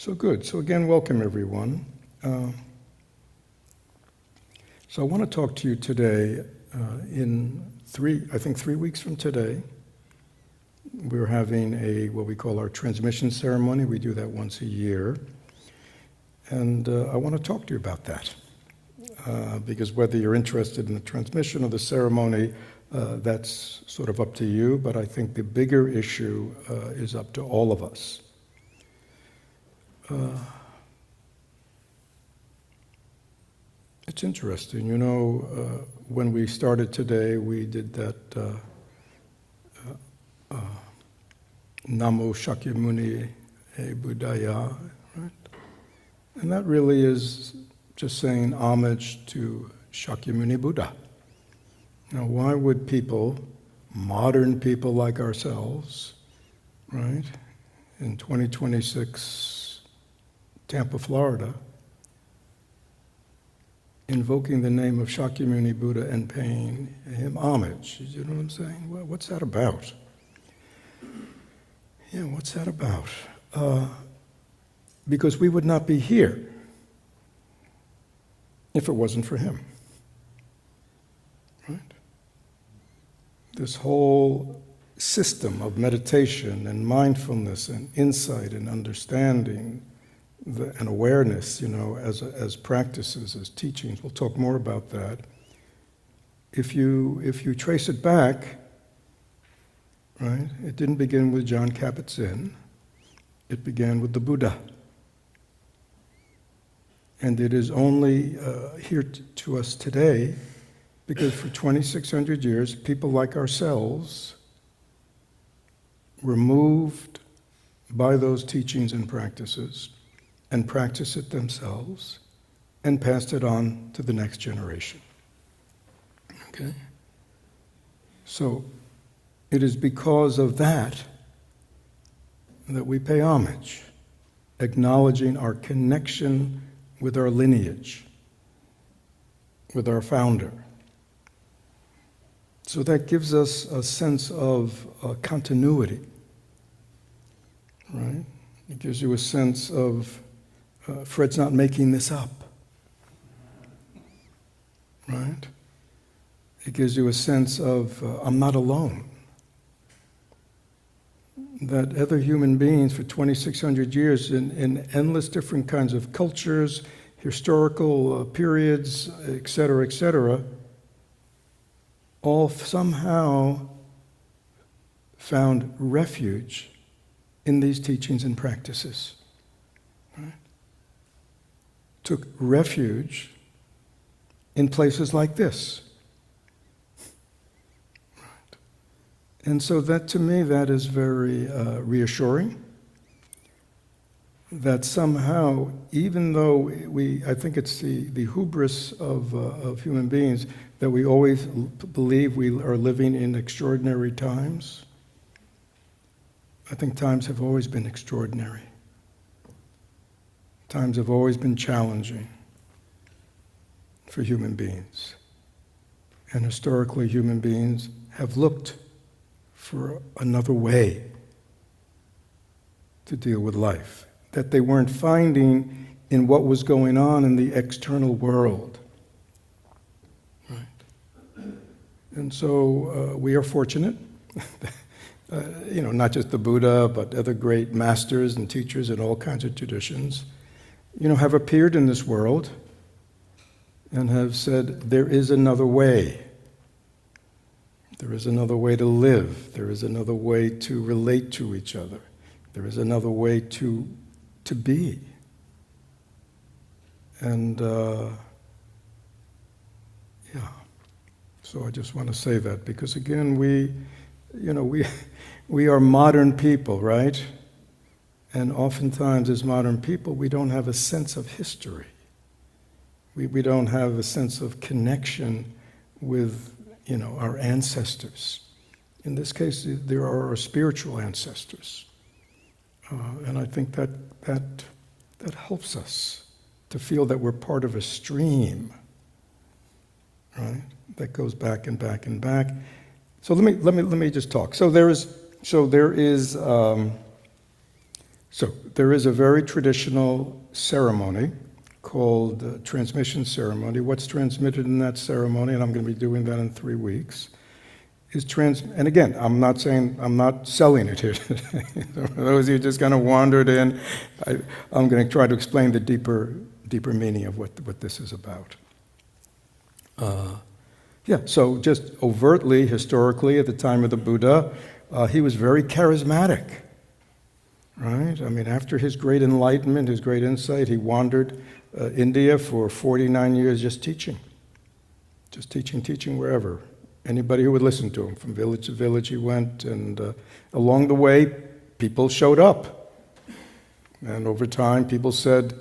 So good. So again, welcome everyone. So I want to talk to you today in 3 weeks from today. We're having what we call our transmission ceremony. We do that once a year. And I want to talk to you about that. Because whether you're interested in the transmission or the ceremony, that's sort of up to you. But I think the bigger issue is up to all of us. It's interesting, when we started today, we did that Namo Shakyamuni Buddhaya, right? And that really is just saying homage to Shakyamuni Buddha. Now, why would people, modern people like ourselves, right, in 2026, Tampa, Florida, invoking the name of Shakyamuni Buddha and paying him homage? You know what I'm saying? Well, what's that about? Yeah, what's that about? Because we would not be here if it wasn't for him. Right? This whole system of meditation and mindfulness and insight and understanding and awareness, as practices, as teachings. We'll talk more about that. If you trace it back, right, it didn't begin with Jon Kabat-Zinn. It began with the Buddha. And it is only here to us today because for 2,600 years, people like ourselves were moved by those teachings and practices and practiced it themselves and passed it on to the next generation. Okay? So it is because of that we pay homage, acknowledging our connection with our lineage, with our founder. So that gives us a sense of continuity, right? It gives you a sense of Fred's not making this up, right? It gives you a sense of I'm not alone. That other human beings for 2,600 years in endless different kinds of cultures, historical periods, etc., all somehow found refuge in these teachings and practices. Right? Took refuge in places like this. Right. And so that, to me, that is very reassuring. That somehow, even though I think it's the hubris of human beings, that we always believe we are living in extraordinary times. I think times have always been extraordinary. Times have always been challenging for human beings. And historically, human beings have looked for another way to deal with life that they weren't finding in what was going on in the external world. Right? And so we are fortunate. Not just the Buddha, but other great masters and teachers in all kinds of traditions, have appeared in this world and have said, there is another way. There is another way to live. There is another way to relate to each other. There is another way to be. And, so I just want to say that because, again, we are modern people, right? And oftentimes as modern people, we don't have a sense of history. We don't have a sense of connection with, our ancestors. In this case, there are our spiritual ancestors. And I think that helps us to feel that we're part of a stream, right? That goes back and back and back. So let me just talk. So there is So there is a very traditional ceremony called transmission ceremony. What's transmitted in that ceremony, and I'm going to be doing that in 3 weeks, is and again, I'm not selling it here today. For those of you who just kind of wandered in, I'm going to try to explain the deeper meaning of what this is about. So just overtly, historically, at the time of the Buddha, he was very charismatic, right? I mean, after his great enlightenment, his great insight, he wandered India for 49 years just teaching wherever. Anybody who would listen to him, from village to village he went, and along the way, people showed up. And over time, people said,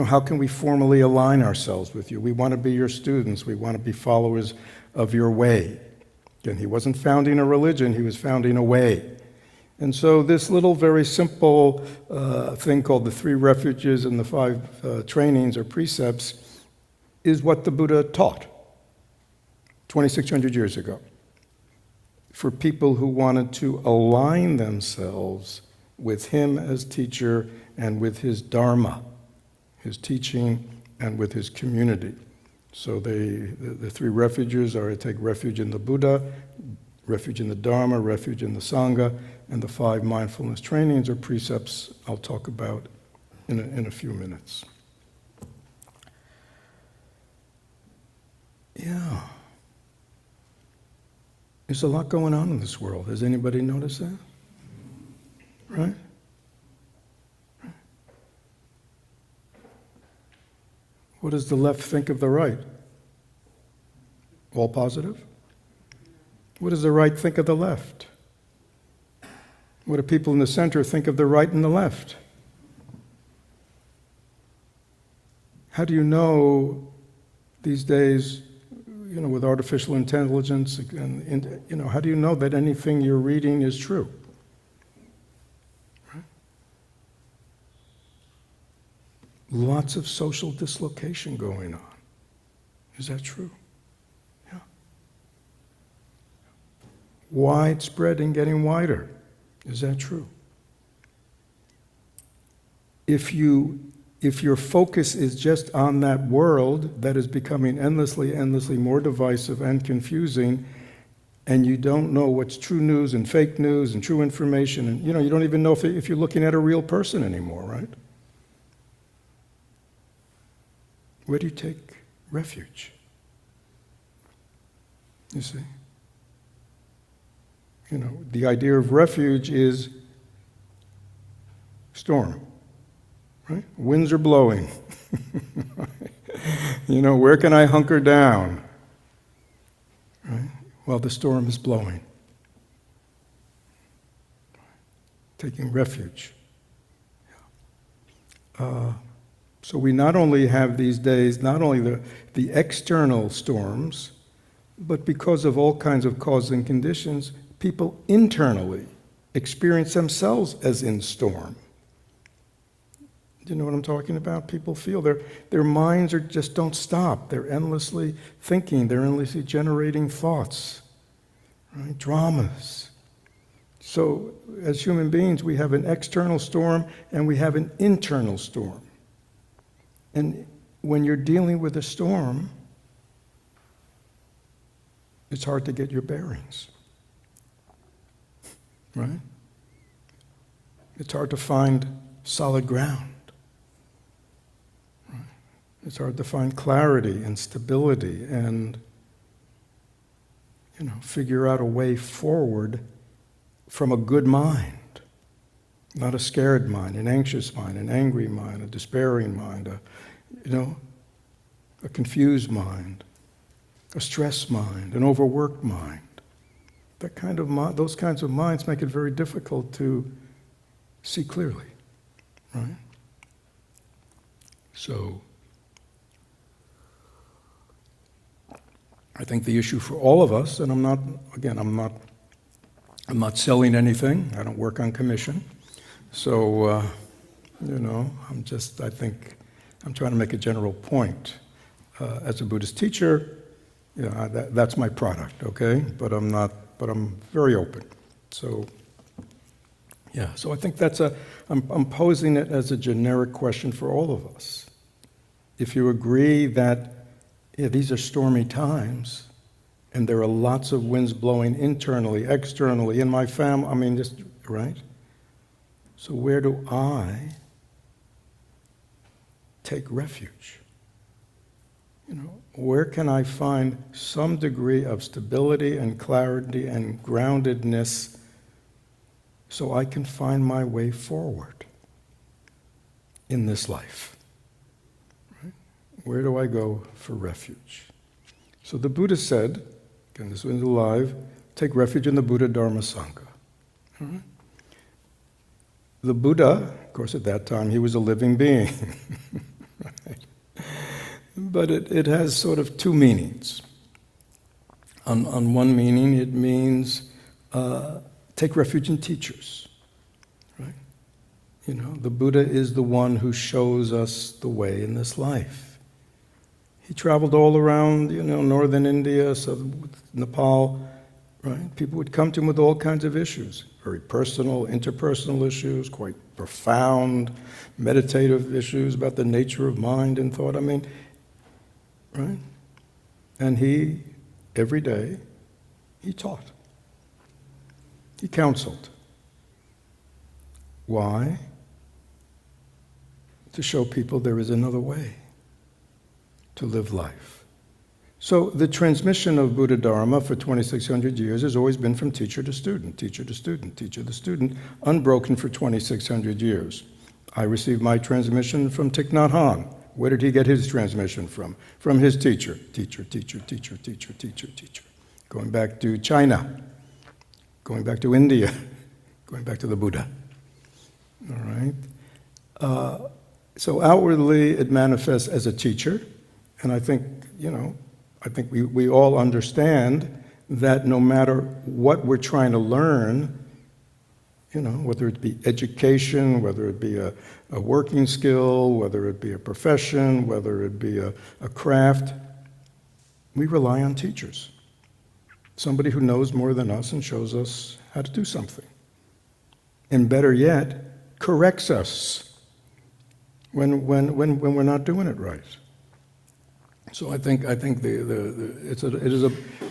how can we formally align ourselves with you? We want to be your students. We want to be followers of your way. Again, he wasn't founding a religion, he was founding a way. And so this little very simple thing called the 3 refuges and the 5 trainings or precepts is what the Buddha taught 2,600 years ago for people who wanted to align themselves with him as teacher and with his dharma, his teaching, and with his community. So the 3 refuges are to take refuge in the Buddha, refuge in the Dharma, refuge in the Sangha, and the 5 mindfulness trainings or precepts I'll talk about in a few minutes. Yeah. There's a lot going on in this world. Has anybody noticed that? Right? What does the left think of the right? All positive? What does the right think of the left? What do people in the center think of the right and the left? How do you know these days, with artificial intelligence, and how do you know that anything you're reading is true? Right? Lots of social dislocation going on. Is that true? Yeah. Widespread and getting wider. Is that true? If your focus is just on that world that is becoming endlessly more divisive and confusing, and you don't know what's true news and fake news and true information, and you don't even know if you're looking at a real person anymore, right? Where do you take refuge? You see? The idea of refuge is storm, right? Winds are blowing. Where can I hunker down? Right? Well, the storm is blowing. Taking refuge. So we not only have these days, not only the external storms, but because of all kinds of causes and conditions, people internally experience themselves as in storm. Do you know what I'm talking about? People feel their minds just don't stop. They're endlessly thinking. They're endlessly generating thoughts, right? Dramas. So as human beings, we have an external storm and we have an internal storm. And when you're dealing with a storm, it's hard to get your bearings. Right? It's hard to find solid ground. Right? It's hard to find clarity and stability and, figure out a way forward from a good mind, not a scared mind, an anxious mind, an angry mind, a despairing mind, a confused mind, a stressed mind, an overworked mind. Those kinds of minds make it very difficult to see clearly, right? So, I think the issue for all of us, and I'm not selling anything. I don't work on commission, so I think I'm trying to make a general point. As a Buddhist teacher, that's my product, okay? But I'm very open. So, Yeah, so I think I'm posing it as a generic question for all of us. If you agree that, yeah, these are stormy times, and there are lots of winds blowing internally, externally, in my family, I mean, just, right? So where do I take refuge? You know, where can I find some degree of stability and clarity and groundedness so I can find my way forward in this life? Right? Where do I go for refuge? So the Buddha said, again, this one's alive, take refuge in the Buddha, Dharma, Sangha. All right? The Buddha, of course at that time, he was a living being. Right? But it has sort of two meanings. On one meaning, it means take refuge in teachers. Right? You know, the Buddha is the one who shows us the way in this life. He traveled all around, you know, northern India, southern Nepal. Right? People would come to him with all kinds of issues, very personal, interpersonal issues, quite profound, meditative issues about the nature of mind and thought. I mean, right? And he, every day, he taught. He counseled. Why? To show people there is another way to live life. So the transmission of Buddha Dharma for 2,600 years has always been from teacher to student, teacher to student, teacher to student, unbroken for 2,600 years. I received my transmission from Thich Nhat Hanh. Where did he get his transmission from? From his teacher. Teacher, teacher, teacher, teacher, teacher, teacher. Going back to China, going back to India, going back to the Buddha. All right? So outwardly it manifests as a teacher, and I think, you know, we all understand that no matter what we're trying to learn, you know, whether it be education, whether it be a working skill, whether it be a profession, whether it be a craft, we rely on teachers. Somebody who knows more than us and shows us how to do something. And better yet, corrects us when we're not doing it right. So I think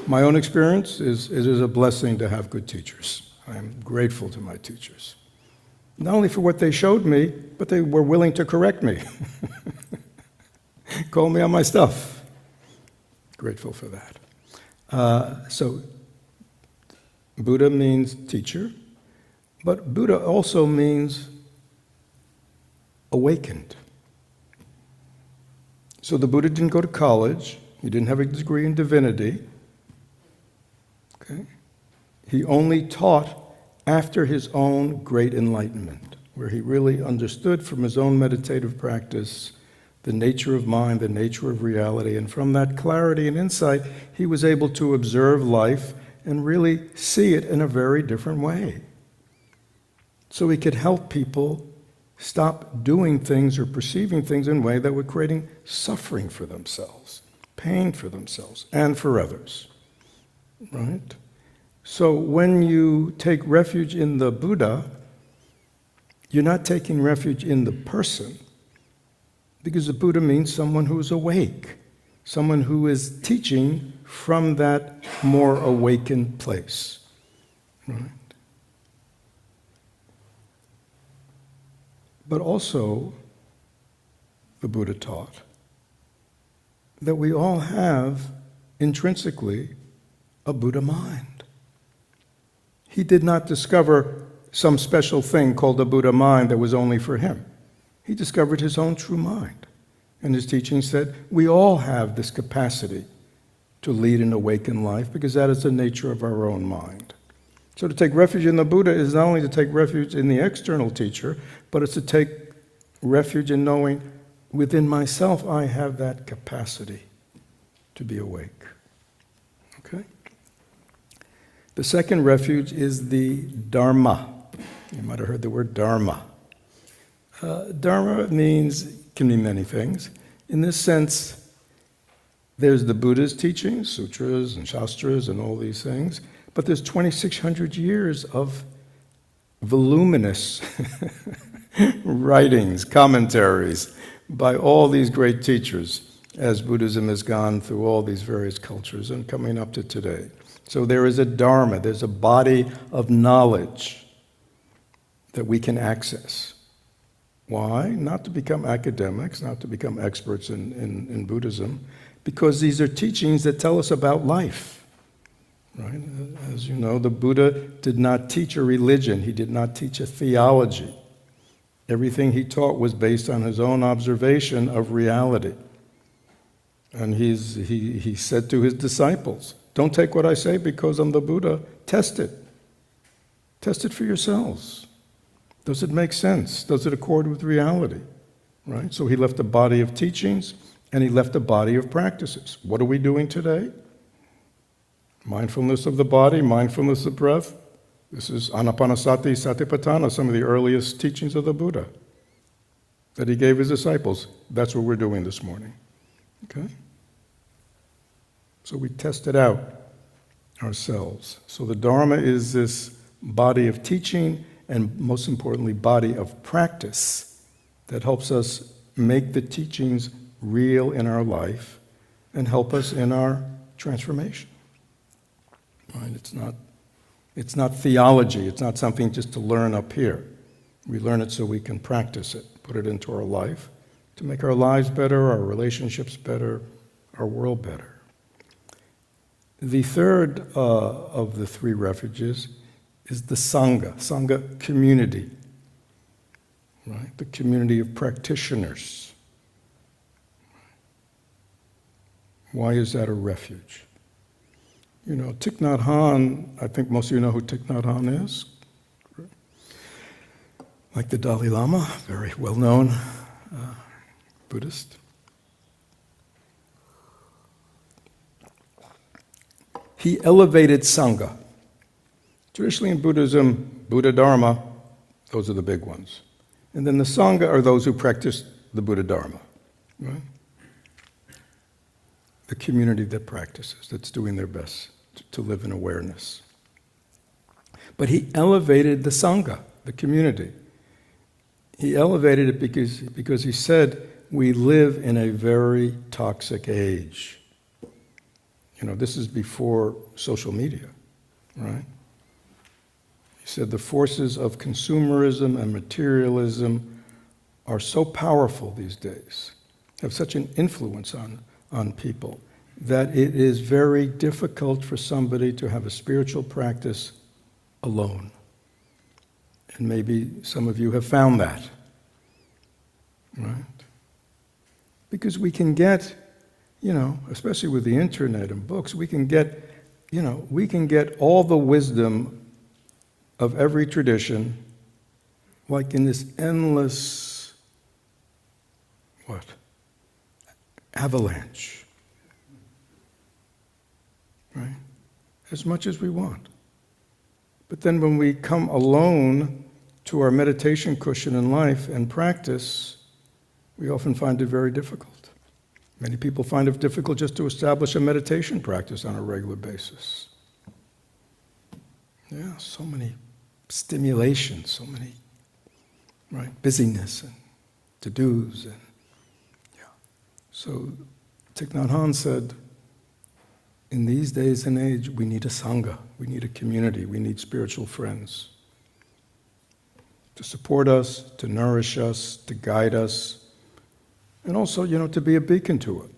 my own experience is it is a blessing to have good teachers. I am grateful to my teachers. Not only for what they showed me, but they were willing to correct me. Call me on my stuff. Grateful for that. So Buddha means teacher, but Buddha also means awakened. So the Buddha didn't go to college. He didn't have a degree in divinity. Okay? He only taught after his own great enlightenment, where he really understood from his own meditative practice the nature of mind, the nature of reality, and from that clarity and insight, he was able to observe life and really see it in a very different way. So he could help people stop doing things or perceiving things in a way that were creating suffering for themselves, pain for themselves, and for others. Right? So when you take refuge in the Buddha, you're not taking refuge in the person, because the Buddha means someone who is awake, someone who is teaching from that more awakened place. Right? But also, the Buddha taught that we all have intrinsically a Buddha mind. He did not discover some special thing called a Buddha mind that was only for him. He discovered his own true mind. And his teaching said, we all have this capacity to lead an awakened life because that is the nature of our own mind. So to take refuge in the Buddha is not only to take refuge in the external teacher, but it's to take refuge in knowing within myself I have that capacity to be awake. Okay? The second refuge is the Dharma. You might have heard the word Dharma. Dharma can mean many things. In this sense, there's the Buddha's teachings, sutras and shastras and all these things, but there's 2,600 years of voluminous writings, commentaries by all these great teachers as Buddhism has gone through all these various cultures and coming up to today. So there is a dharma, there's a body of knowledge that we can access. Why? Not to become academics, not to become experts in Buddhism, because these are teachings that tell us about life. Right? As you know, the Buddha did not teach a religion, he did not teach a theology. Everything he taught was based on his own observation of reality. And he said to his disciples, don't take what I say because I'm the Buddha, test it. Test it for yourselves. Does it make sense? Does it accord with reality? Right? So he left a body of teachings and he left a body of practices. What are we doing today? Mindfulness of the body, mindfulness of breath. This is Anapanasati Satipatthana, some of the earliest teachings of the Buddha that he gave his disciples. That's what we're doing this morning. Okay? So we test it out ourselves. So the Dharma is this body of teaching and, most importantly, body of practice that helps us make the teachings real in our life and help us in our transformation. Right? It's not theology. It's not something just to learn up here. We learn it so we can practice it, put it into our life to make our lives better, our relationships better, our world better. The third of the three refuges is the Sangha community, right? The community of practitioners. Why is that a refuge? You know, Thich Nhat Hanh, I think most of you know who Thich Nhat Hanh is. Like the Dalai Lama, very well-known Buddhist. He elevated Sangha. Traditionally in Buddhism, Buddha Dharma, those are the big ones. And then the Sangha are those who practice the Buddha Dharma. Right? The community that practices, that's doing their best to live in awareness. But he elevated the Sangha, the community. He elevated it because he said, we live in a very toxic age. You know, this is before social media, right? He said the forces of consumerism and materialism are so powerful these days, have such an influence on people, that it is very difficult for somebody to have a spiritual practice alone. And maybe some of you have found that, right? Because we can get, you know, especially with the internet and books, we can get all the wisdom of every tradition, like in this endless, avalanche, right? As much as we want. But then when we come alone to our meditation cushion in life and practice, we often find it very difficult. Many people find it difficult just to establish a meditation practice on a regular basis. Yeah, so many stimulations, so many, right, busyness and to-dos. And yeah. So Thich Nhat Hanh said, in these days and age, we need a Sangha, we need a community, we need spiritual friends to support us, to nourish us, to guide us, and also, you know, to be a beacon to it.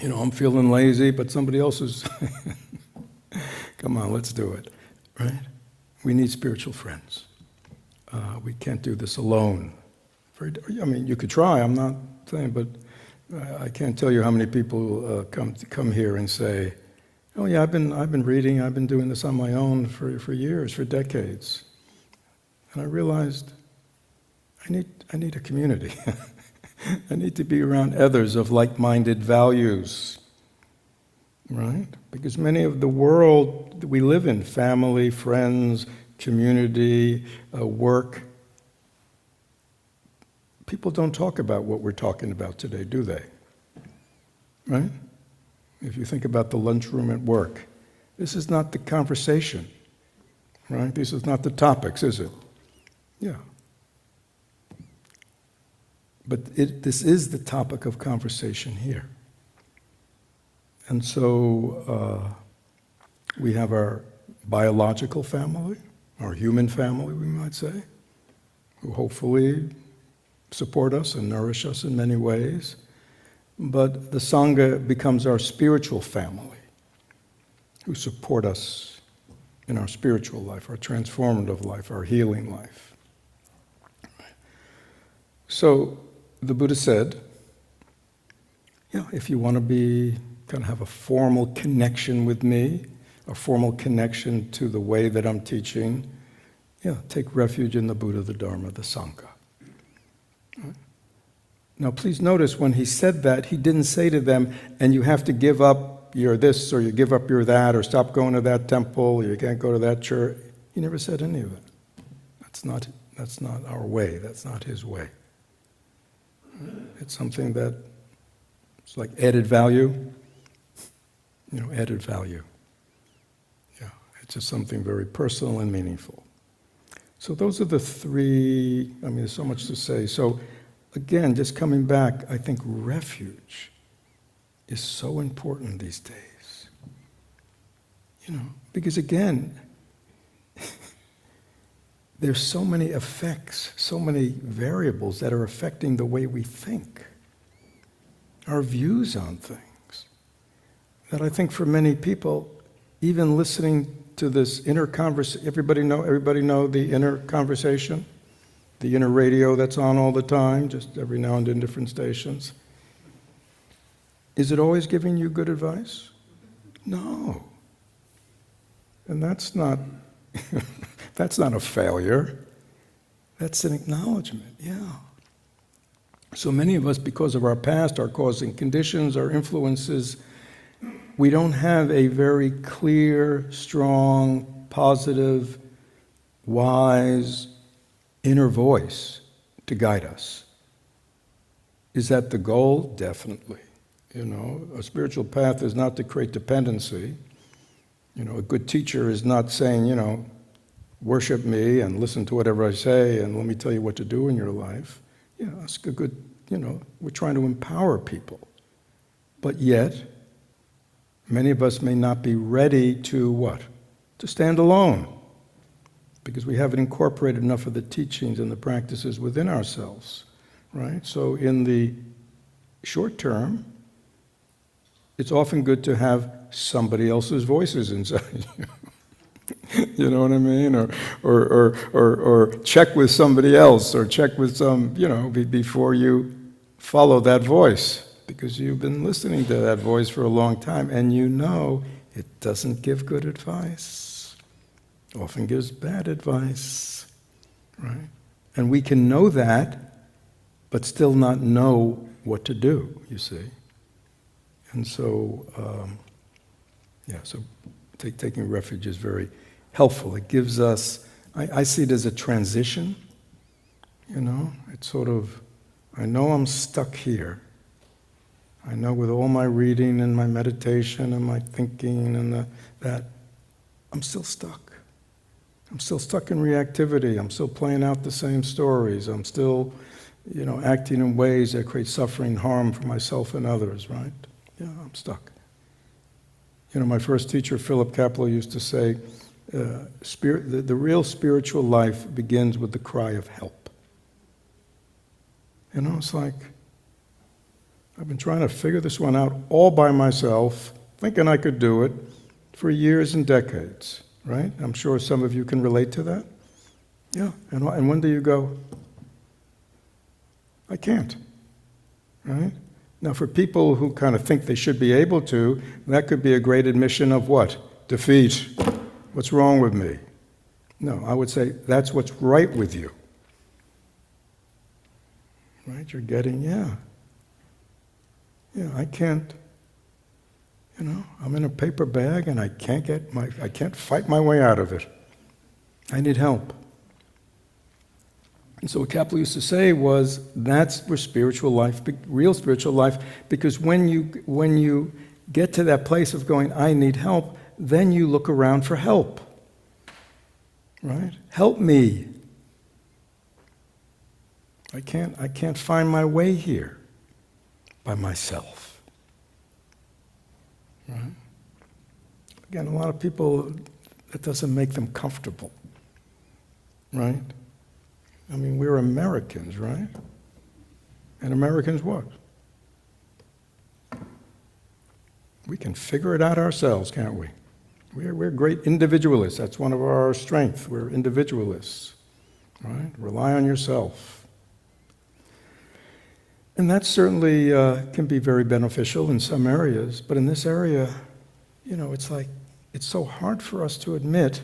You know, I'm feeling lazy, but somebody else is, come on, let's do it, right? We need spiritual friends. We can't do this alone. I mean, you could try, I'm not saying, but I can't tell you how many people come here and say, oh yeah, I've been reading, I've been doing this on my own for years, for decades. And I realized I need a community. I need to be around others of like-minded values, right? Because many of the world that we live in, family, friends, community, work, people don't talk about what we're talking about today, do they? Right? If you think about the lunchroom at work, this is not the conversation, right? This is not the topics, is it? Yeah. But this is the topic of conversation here. And so we have our biological family, our human family, we might say, who hopefully support us and nourish us in many ways. But the Sangha becomes our spiritual family, who support us in our spiritual life, our transformative life, our healing life. So the Buddha said, if you want to kind of have a formal connection with me, a formal connection to the way that I'm teaching, take refuge in the Buddha, the Dharma, the Sangha. Right? Now please notice when he said that, he didn't say to them, and you have to give up your this, or you give up your that, or stop going to that temple, or you can't go to that church. He never said any of that. That's not our way, that's not his way. It's something that it's like added value, added value. Yeah, it's just something very personal and meaningful. So those are the three, there's so much to say. So again, just coming back, I think refuge is so important these days. Because again, there's so many effects, so many variables that are affecting the way we think, our views on things, that I think for many people, even listening to this inner conversation, everybody know the inner conversation? The inner radio that's on all the time, just every now and then different stations. Is it always giving you good advice? No. And that's not that's not a failure. That's an acknowledgement, yeah. So many of us, because of our past, our causing conditions, our influences, we don't have a very clear, strong, positive, wise, inner voice to guide us. Is that the goal? Definitely. A spiritual path is not to create dependency. A good teacher is not saying, worship me and listen to whatever I say and let me tell you what to do in your life. Yeah, that's a good, we're trying to empower people. But yet, many of us may not be ready to what? To stand alone. Because we haven't incorporated enough of the teachings and the practices within ourselves, right? So in the short term, it's often good to have somebody else's voices inside you. You know what I mean? Or check with somebody else, or check with some, before you follow that voice, because you've been listening to that voice for a long time, and it doesn't give good advice. Often gives bad advice, right? And we can know that, but still not know what to do, you see. And so, so taking refuge is very helpful. It gives us, I see it as a transition, it's sort of, I know I'm stuck here. I know with all my reading and my meditation and my thinking and that, I'm still stuck. I'm still stuck in reactivity. I'm still playing out the same stories. I'm still, acting in ways that create suffering, harm for myself and others, right? Yeah, I'm stuck. My first teacher, Philip Kapleau, used to say, the real spiritual life begins with the cry of help. It's like, I've been trying to figure this one out all by myself, thinking I could do it for years and decades, right? I'm sure some of you can relate to that. Yeah, and when do you go, I can't, right? Now for people who kind of think they should be able to, that could be a great admission of what? Defeat. What's wrong with me? No, I would say that's what's right with you. Right? You're getting, I can't, I'm in a paper bag and I can't fight my way out of it. I need help. And so what Kapleau used to say was, that's where spiritual life, real spiritual life, because when you get to that place of going, I need help, then you look around for help. Right? Help me. I can't find my way here by myself. Right? Again, a lot of people, that doesn't make them comfortable. Right? I mean, we're Americans, right? And Americans what? We can figure it out ourselves, can't we? We're great individualists. That's one of our strengths. We're individualists. Right? Rely on yourself. And that certainly can be very beneficial in some areas, but in this area, it's like, it's so hard for us to admit,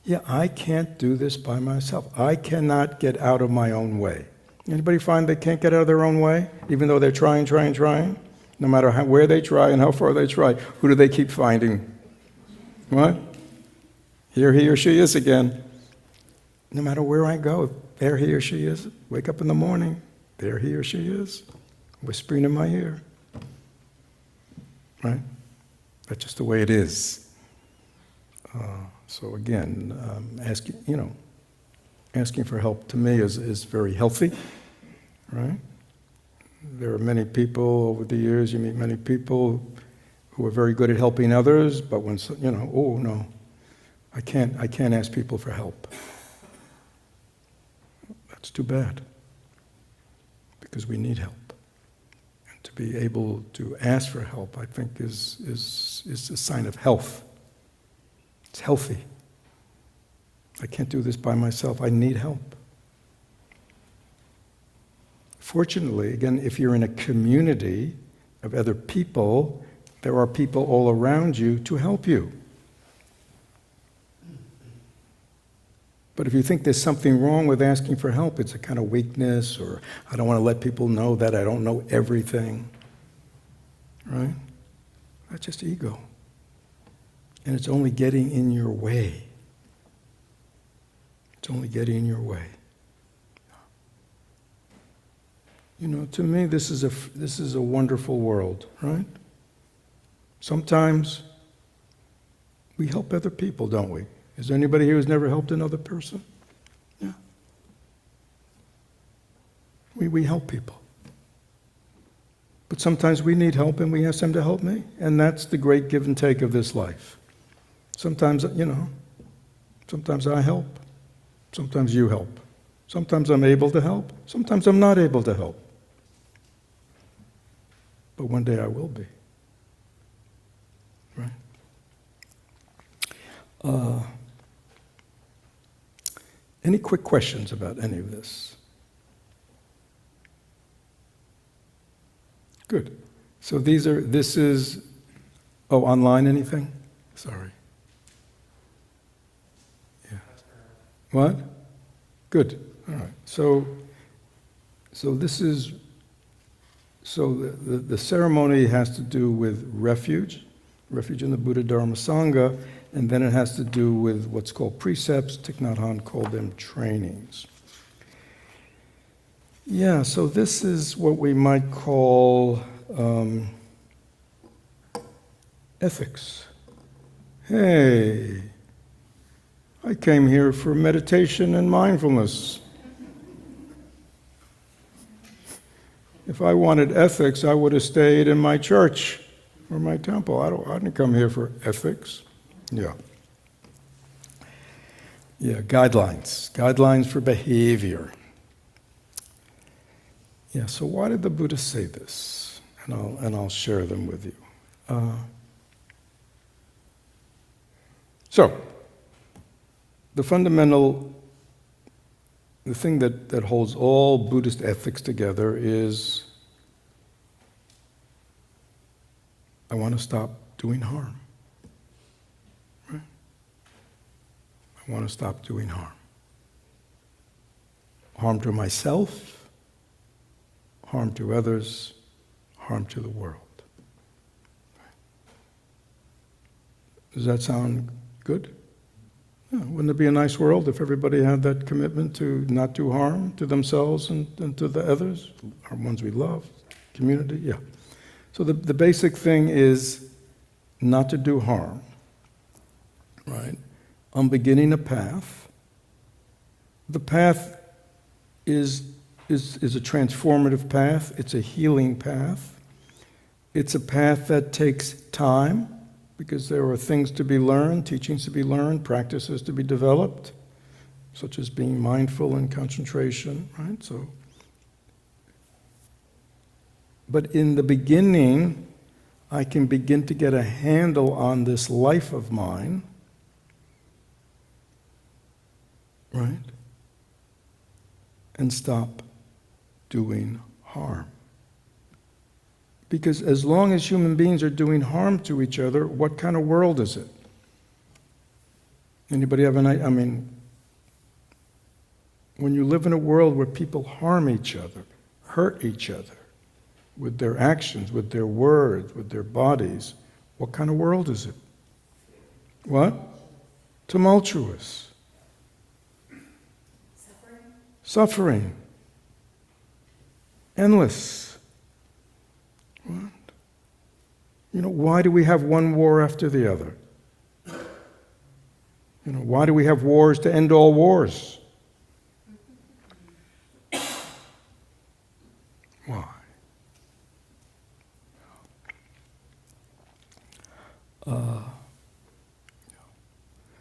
yeah, I can't do this by myself. I cannot get out of my own way. Anybody find they can't get out of their own way, even though they're trying? No matter where they try and how far they try, who do they keep finding? What? Here he or she is again. No matter where I go, there he or she is. Wake up in the morning, there he or she is, whispering in my ear. Right? That's just the way it is. So again, asking for help to me is very healthy, right? There are many people over the years, you meet many people who are very good at helping others, but when, oh no, I can't ask people for help. That's too bad, because we need help. And to be able to ask for help, I think, is a sign of health. It's healthy. I can't do this by myself. I need help. Fortunately, again, if you're in a community of other people, there are people all around you to help you. But if you think there's something wrong with asking for help, it's a kind of weakness, or I don't want to let people know that I don't know everything, right? That's just ego. And it's only getting in your way. It's only getting in your way. To me, this is a wonderful world, right? Sometimes we help other people, don't we? Is there anybody here who's never helped another person? Yeah. We help people. But sometimes we need help and we ask them to help me. And that's the great give and take of this life. Sometimes, sometimes I help. Sometimes you help. Sometimes I'm able to help. Sometimes I'm not able to help. But one day I will be. Right? Any quick questions about any of this? Good. So this is, online anything? Sorry. Yeah. What? Good. All right. So this is, the ceremony has to do with refuge in the Buddha Dharma Sangha, and then it has to do with what's called precepts. Thich Nhat Hanh called them trainings. Yeah, so this is what we might call ethics. Hey, I came here for meditation and mindfulness. If I wanted ethics, I would have stayed in my church or my temple. I didn't come here for ethics. Yeah. Yeah, guidelines for behavior. Yeah, so why did the Buddha say this? And I'll share them with you. So, the thing that holds all Buddhist ethics together is I want to stop doing harm. Right? I want to stop doing harm. Harm to myself, harm to others, harm to the world. Does that sound good? Yeah, wouldn't it be a nice world if everybody had that commitment to not do harm to themselves and to the others, our ones we love, community? Yeah. So the basic thing is not to do harm, right? I'm beginning a path. The path is is a transformative path. It's a healing path. It's a path that takes time because there are things to be learned, teachings to be learned, practices to be developed, such as being mindful and concentration, right? So, but in the beginning, I can begin to get a handle on this life of mine, right? And stop doing harm. Because as long as human beings are doing harm to each other, what kind of world is it? Anybody have an idea? I mean, when you live in a world where people harm each other, hurt each other, with their actions, with their words, with their bodies, what kind of world is it? What? Tumultuous. Suffering. Endless. What? Why do we have one war after the other? Why do we have wars to end all wars? Why?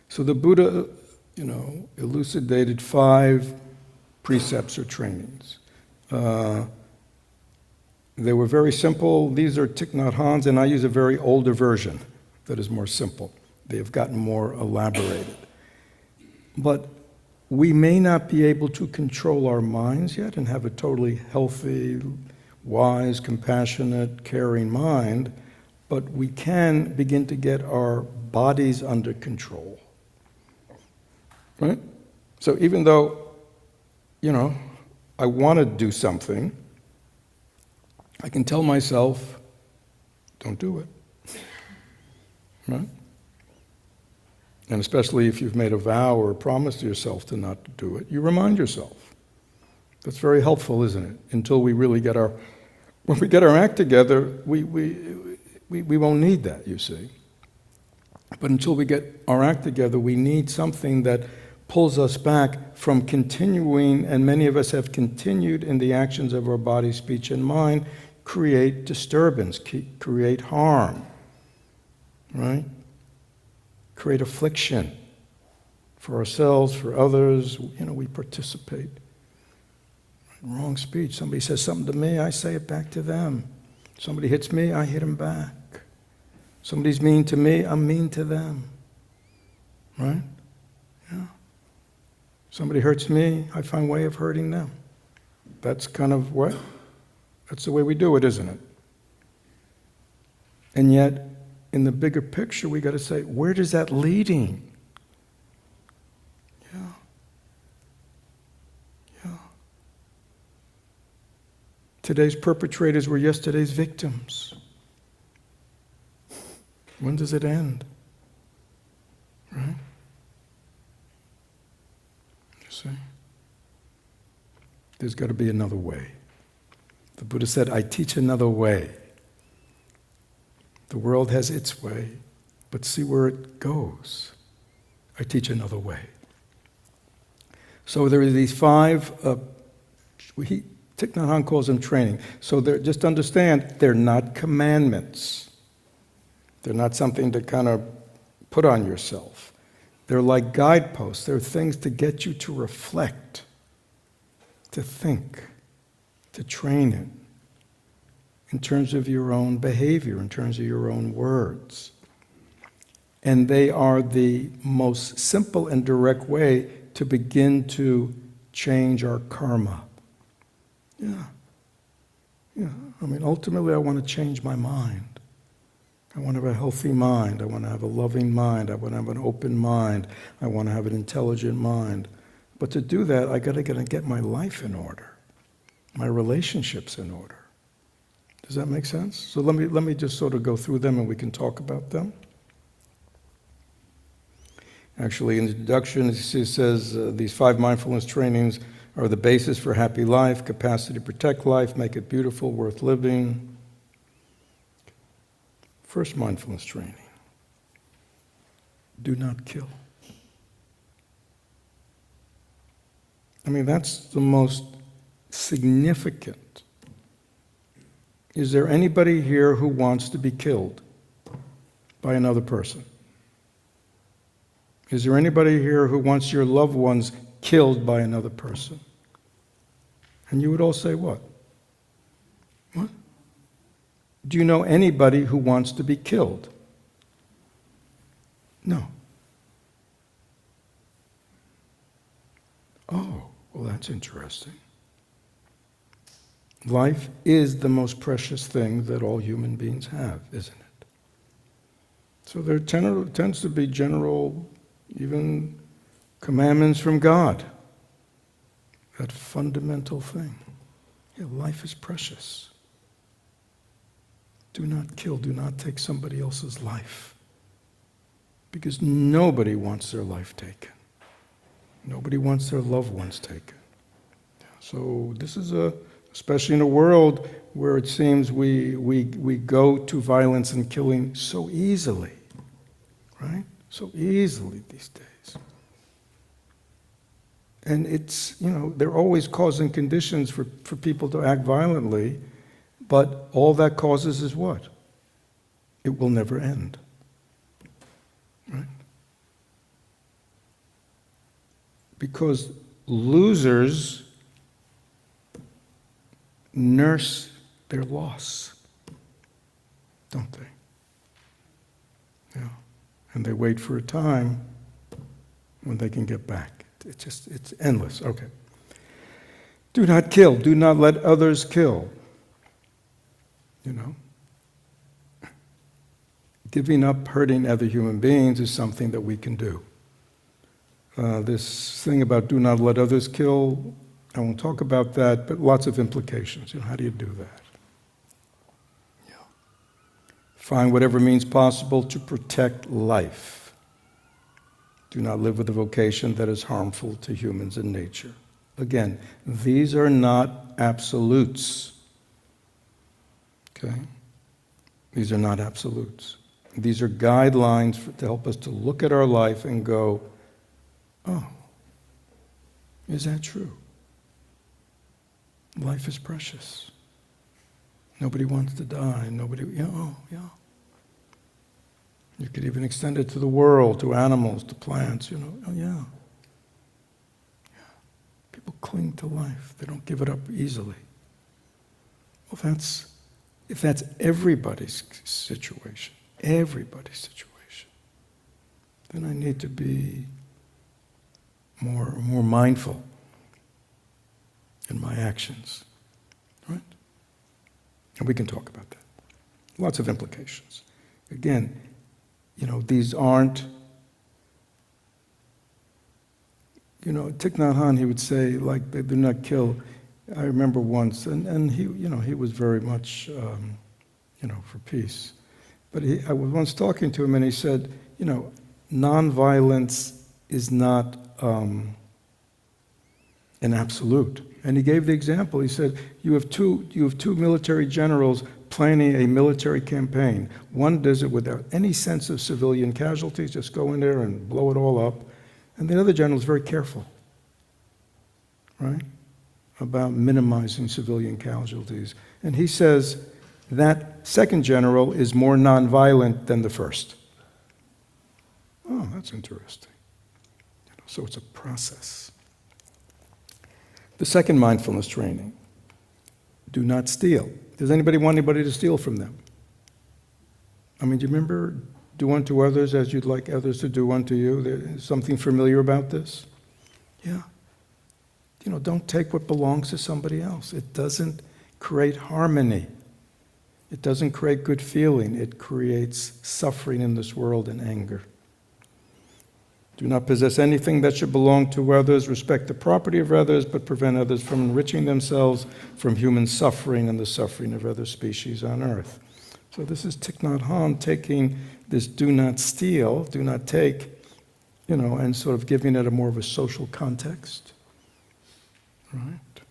So the Buddha, elucidated 5 precepts or trainings. They were very simple. These are Thich Nhat Hanh's, and I use a very older version that is more simple. They have gotten more elaborated. But we may not be able to control our minds yet and have a totally healthy, wise, compassionate, caring mind, but we can begin to get our bodies under control. Right? So even though, I want to do something, I can tell myself, don't do it. Right? And especially if you've made a vow or a promise to yourself to not do it, you remind yourself. That's very helpful, isn't it? Until we really when we get our act together, we won't need that, you see. But until we get our act together, we need something that pulls us back from continuing, and many of us have continued in the actions of our body, speech, and mind, create disturbance, create harm, right? Create affliction for ourselves, for others. We participate. Wrong speech. Somebody says something to me, I say it back to them. Somebody hits me, I hit them back. Somebody's mean to me, I'm mean to them. Right? Yeah. Somebody hurts me, I find a way of hurting them. That's kind of what? That's the way we do it, isn't it? And yet, in the bigger picture, we got to say, where does that leading? Yeah. Yeah. Today's perpetrators were yesterday's victims. When does it end? Right? You see? There's got to be another way. The Buddha said, I teach another way. The world has its way, but see where it goes. I teach another way. So there are these 5, Thich Nhat Hanh calls them training. So just understand, they're not commandments. They're not something to kind of put on yourself. They're like guideposts. They're things to get you to reflect, to think, to train it in terms of your own behavior, in terms of your own words. And they are the most simple and direct way to begin to change our karma. Yeah. Ultimately, I want to change my mind. I want to have a healthy mind. I want to have a loving mind. I want to have an open mind. I want to have an intelligent mind. But to do that, I got to get my life in order, my relationships in order. Does that make sense? So let me just sort of go through them and we can talk about them. Actually, in the introduction, it says these 5 mindfulness trainings are the basis for happy life, capacity to protect life, make it beautiful, worth living. First mindfulness training. Do not kill. That's the most significant. Is there anybody here who wants to be killed by another person? Is there anybody here who wants your loved ones killed by another person? And you would all say what? What? Do you know anybody who wants to be killed? No. Oh, well, that's interesting. Life is the most precious thing that all human beings have, isn't it? So there tends to be general, even commandments from God. That fundamental thing. Yeah, life is precious. Do not kill, do not take somebody else's life. Because nobody wants their life taken. Nobody wants their loved ones taken. So this is especially in a world where it seems we go to violence and killing so easily, right? So easily these days. And it's, they're always causing conditions for people to act violently, but all that causes is what? It will never end, right? Because losers nurse their loss, don't they? Yeah. And they wait for a time when they can get back. It's endless. Okay. Do not kill. Do not let others kill. Giving up hurting other human beings is something that we can do. This thing about do not let others kill, I won't talk about that, but lots of implications. How do you do that? Yeah. Find whatever means possible to protect life. Do not live with a vocation that is harmful to humans and nature. Again, these are not absolutes. Okay? These are not absolutes. These are guidelines to help us to look at our life and go, oh, is that true? Life is precious. Nobody wants to die. Yeah. You could even extend it to the world, to animals, to plants, Oh, yeah. People cling to life. They don't give it up easily. Well, if that's everybody's situation, then I need to be more mindful in my actions, right? And we can talk about that. Lots of implications. Again, these aren't, Thich Nhat Hanh, he would say, like, they do not kill. I remember once, and he, he was very much, for peace. But I was once talking to him, and he said, nonviolence is not an absolute. And he gave the example. He said, you have two military generals planning a military campaign. One does it without any sense of civilian casualties, just go in there and blow it all up. And the other general is very careful, right, about minimizing civilian casualties. And he says that second general is more nonviolent than the first. Oh, that's interesting. So it's a process. The second mindfulness training, do not steal. Does anybody want anybody to steal from them? Do you remember, do unto others as you'd like others to do unto you? There's something familiar about this? Yeah. Don't take what belongs to somebody else. It doesn't create harmony. It doesn't create good feeling. It creates suffering in this world and anger. Do not possess anything that should belong to others. Respect the property of others, but prevent others from enriching themselves from human suffering and the suffering of other species on earth. So this is Thich Nhat Hanh taking this do not steal, do not take, and sort of giving it a more of a social context. Right?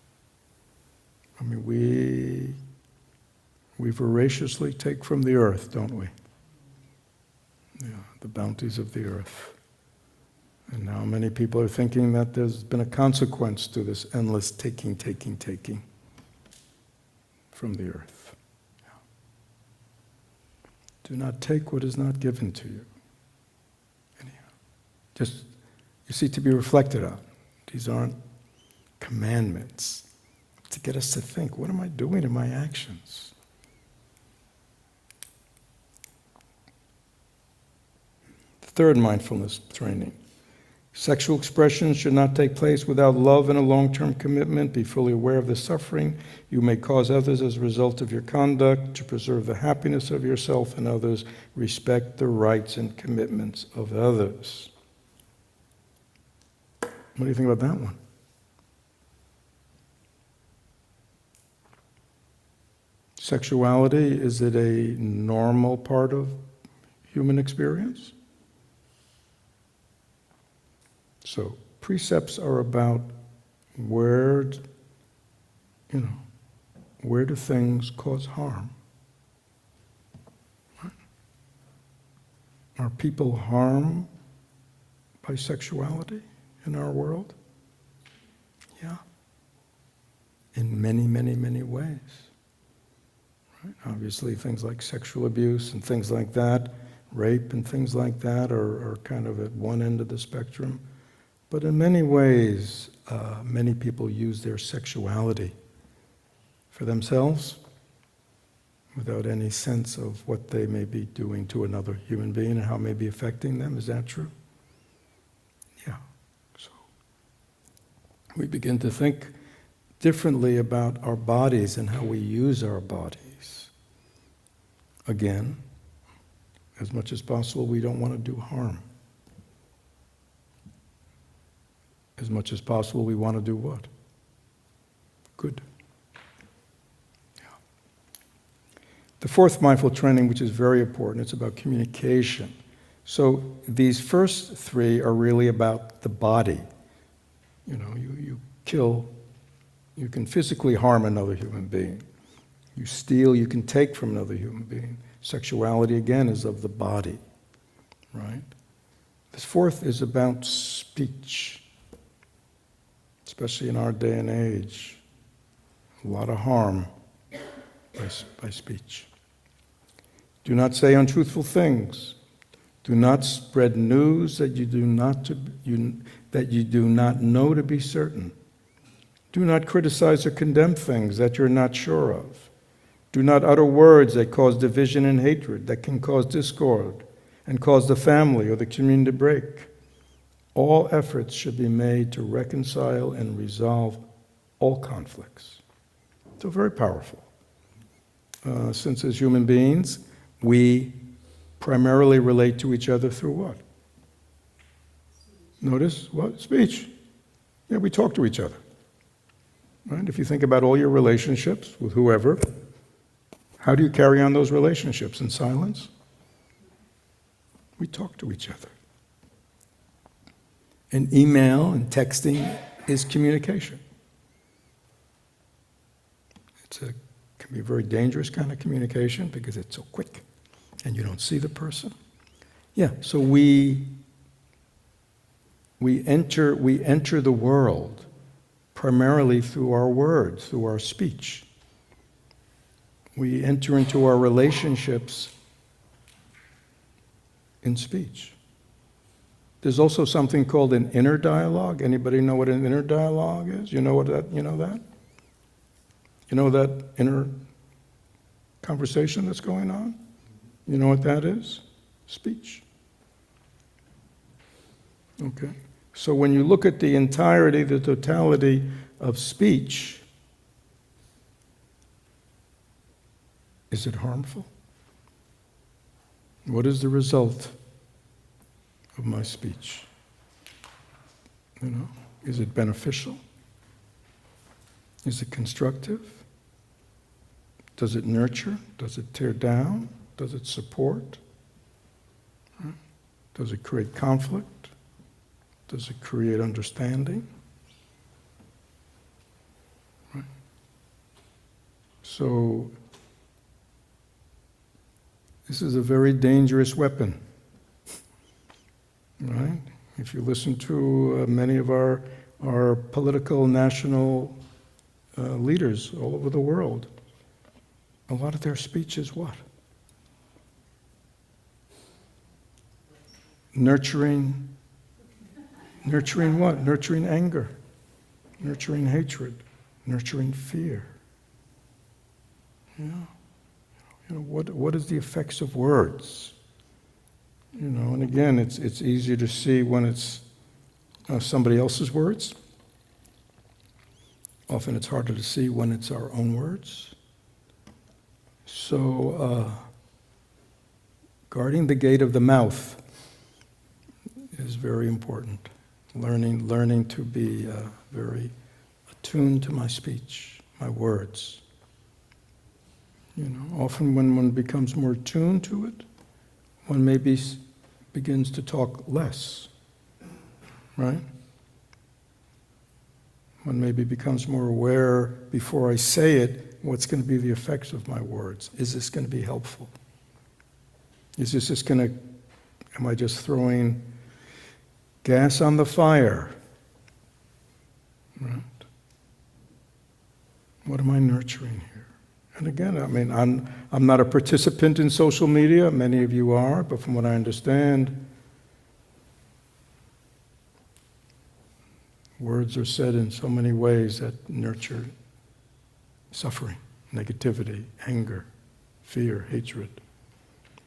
We voraciously take from the earth, don't we? Yeah, the bounties of the earth. And now many people are thinking that there's been a consequence to this endless taking from the earth. Do not take what is not given to you. Anyhow, just, you see, to be reflected on. These aren't commandments. To get us to think, what am I doing in my actions? Third mindfulness training. Sexual expression should not take place without love and a long-term commitment. Be fully aware of the suffering you may cause others as a result of your conduct. To preserve the happiness of yourself and others, respect the rights and commitments of others. What do you think about that one? Sexuality, is it a normal part of human experience? So, precepts are about where do things cause harm? Are people harmed by sexuality in our world? Yeah. In many, many, many ways. Right? Obviously, things like sexual abuse and things like that, rape and things like that are kind of at one end of the spectrum. But in many ways, many people use their sexuality for themselves without any sense of what they may be doing to another human being and how it may be affecting them. Is that true? Yeah. So we begin to think differently about our bodies and how we use our bodies. Again, as much as possible, we don't want to do harm. As much as possible, we want to do what? Good. Yeah. The fourth mindful training, which is very important, it's about communication. So these first three are really about the body. You kill, you can physically harm another human being. You steal, you can take from another human being. Sexuality, again, is of the body, right? This fourth is about speech. Especially in our day and age, a lot of harm by speech. Do not say untruthful things. Do not spread news that you do not know to be certain. Do not criticize or condemn things that you're not sure of. Do not utter words that cause division and hatred, that can cause discord and cause the family or the community to break. All efforts should be made to reconcile and resolve all conflicts. So very powerful. Since as human beings, we primarily relate to each other through what? Notice what? Speech. Yeah, we talk to each other. Right? If you think about all your relationships with whoever, how do you carry on those relationships? In silence? We talk to each other. And email and texting is communication. It can be a very dangerous kind of communication because it's so quick and you don't see the person. Yeah, so we enter the world primarily through our words, through our speech. We enter into our relationships in speech. There's also something called an inner dialogue. Anybody know what an inner dialogue is? You know that? You know that inner conversation that's going on? You know what that is? Speech. Okay. So when you look at the entirety, the totality of speech, is it harmful? What is the result of my speech? Is it beneficial? Is it constructive? Does it nurture? Does it tear down? Does it support? Does it create conflict? Does it create understanding? Right? So, this is a very dangerous weapon. Right? If you listen to many of our political national leaders all over the world, a lot of their speech is what? Nurturing what? Nurturing anger, nurturing hatred, nurturing fear. What is the effects of words? And again, it's easier to see when it's somebody else's words. Often it's harder to see when it's our own words. So, guarding the gate of the mouth is very important. Learning to be very attuned to my speech, my words. Often when one becomes more attuned to it, one maybe begins to talk less, right? One maybe becomes more aware before I say it, what's going to be the effects of my words? Is this going to be helpful? Is this just going to, am I just throwing gas on the fire? Right? What am I nurturing here? And again, I'm not a participant in social media, many of you are, but from what I understand, words are said in so many ways that nurture suffering, negativity, anger, fear, hatred.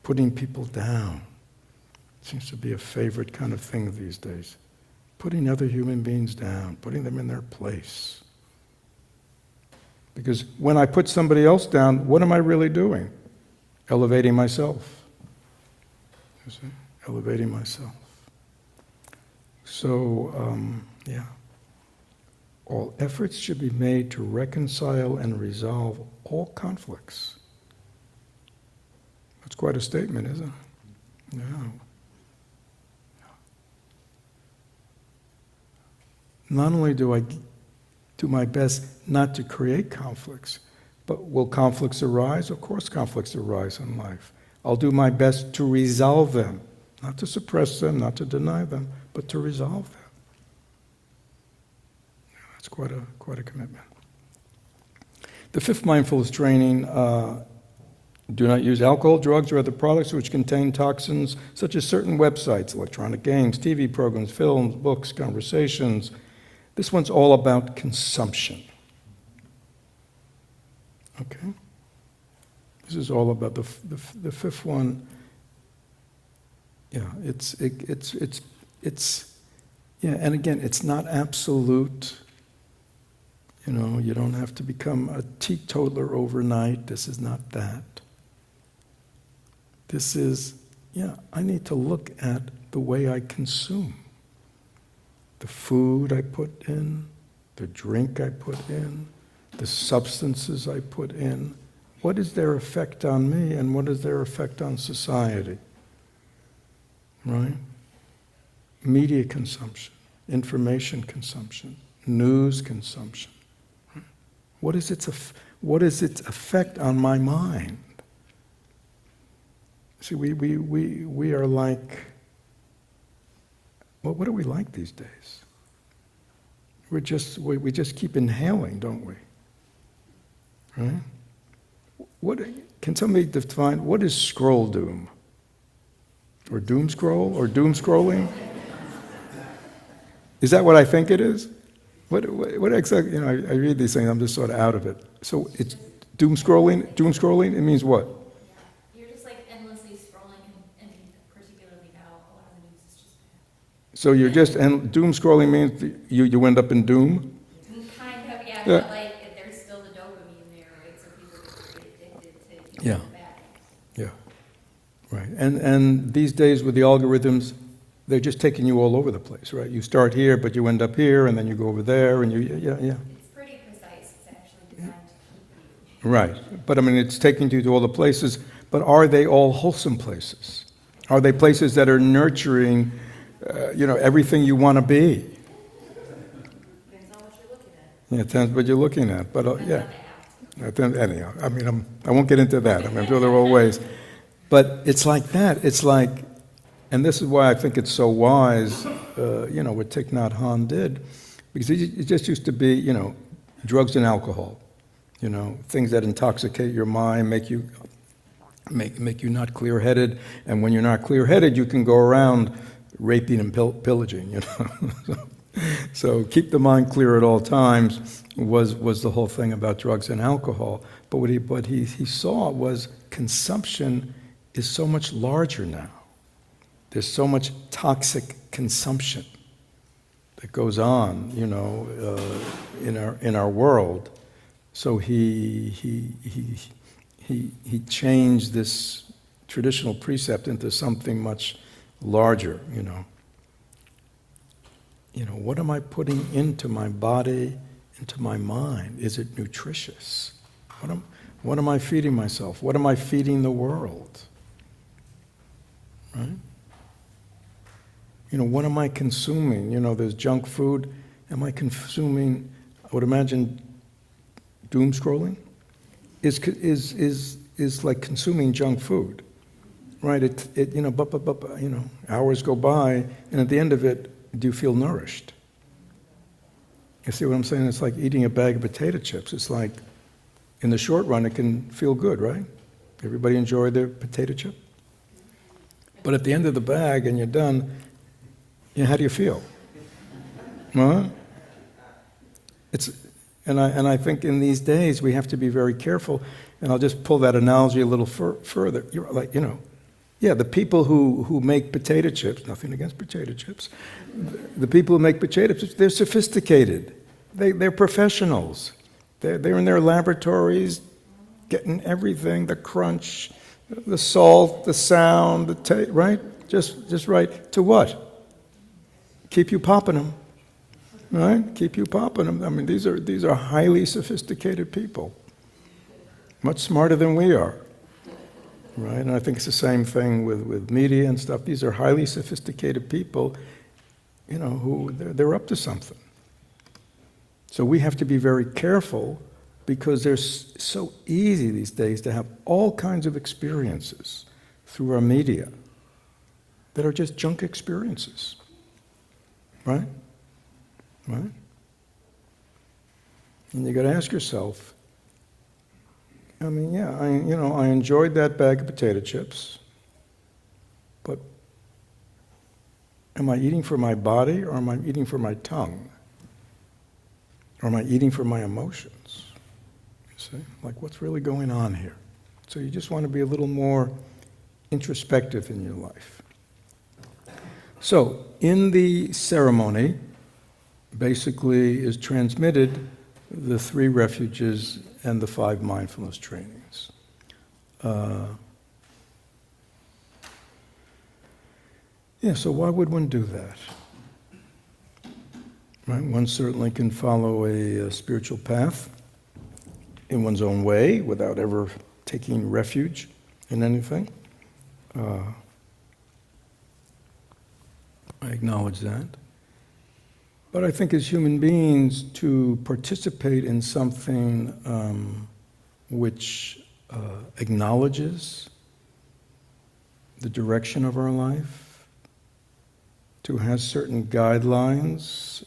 Putting people down seems to be a favorite kind of thing these days. Putting other human beings down, putting them in their place. Because when I put somebody else down, what am I really doing? Elevating myself. You see? Elevating myself. So, all efforts should be made to reconcile and resolve all conflicts. That's quite a statement, isn't it? Yeah. Not only do I do my best not to create conflicts, but will conflicts arise? Of course conflicts arise in life. I'll do my best to resolve them, not to suppress them, not to deny them, but to resolve them. That's quite a commitment. The fifth mindfulness training, do not use alcohol, drugs, or other products which contain toxins, such as certain websites, electronic games, TV programs, films, books, conversations. This one's all about consumption. Okay? This is all about the fifth one. Yeah, and again, it's not absolute. You don't have to become a teetotaler overnight. This is not that. This is, I need to look at the way I consume. The food I put in, the drink I put in, the substances I put in. What is their effect on me and what is their effect on society? Right? Media consumption, information consumption, news consumption. What is its effect on my mind? See, we are like, well, what are we like these days? We just keep inhaling, don't we? Right? Can somebody define what is scroll doom? Or doom scroll? Or doom scrolling? Is that what I think it is? What exactly? I read these things. I'm just sort of out of it. So it's doom scrolling. Doom scrolling. It means what? You're just like endlessly scrolling, and particularly now, a lot of the news is just bad. So you're just and doom scrolling means you end up in doom. Kind of, yeah. But like there's still the dopamine there, right? So people get very addicted to the bad things. Yeah. Right. And these days with the algorithms, they're just taking you all over the place, right? You start here, but you end up here, and then you go over there, and yeah. It's pretty precise. It's actually designed to keep you. Right. But it's taking you to all the places, but are they all wholesome places? Are they places that are nurturing, everything you want to be? Depends on what you're looking at. Yeah, it depends what you're looking at, but anyhow, I won't get into that. I'm sure there are all ways. But it's like that. It's like, And this is why I think it's so wise, what Thich Nhat Hanh did, because it just used to be, drugs and alcohol, things that intoxicate your mind, make you not clear-headed, and when you're not clear-headed, you can go around raping and pillaging, So keep the mind clear at all times was the whole thing about drugs and alcohol. But what he saw was consumption is so much larger now. There's so much toxic consumption that goes on, in our world. So he changed this traditional precept into something much larger, what am I putting into my body, into my mind? Is it nutritious? What am I feeding myself? What am I feeding the world? Right? What am I consuming? There's junk food. Am I consuming, I would imagine, doom scrolling? Is like consuming junk food. Right? Hours go by, and at the end of it, do you feel nourished? You see what I'm saying? It's like eating a bag of potato chips. It's like, in the short run, it can feel good, right? Everybody enjoy their potato chip? But at the end of the bag, and you're done, how do you feel? Huh? And I think in these days, we have to be very careful, and I'll just pull that analogy a little further. You're like, the people who make potato chips, nothing against potato chips, the people who make potato chips, they're sophisticated. They're professionals. They're in their laboratories getting everything, the crunch, the salt, the sound, the taste, right? Just right. To what? Keep you popping them, right? Keep you popping them. I mean, these are highly sophisticated people, much smarter than we are. Right, and I think it's the same thing with media and stuff. These are highly sophisticated people, who they're up to something. So we have to be very careful because they're so easy these days to have all kinds of experiences through our media that are just junk experiences. Right? Right? And you got to ask yourself, I enjoyed that bag of potato chips, but am I eating for my body, or am I eating for my tongue? Or am I eating for my emotions? You see? Like, what's really going on here? So you just want to be a little more introspective in your life. So, in the ceremony, basically is transmitted the 3 refuges and the 5 mindfulness trainings. So why would one do that? Right? One certainly can follow a spiritual path in one's own way without ever taking refuge in anything. I acknowledge that. But I think as human beings, to participate in something which acknowledges the direction of our life, to have certain guidelines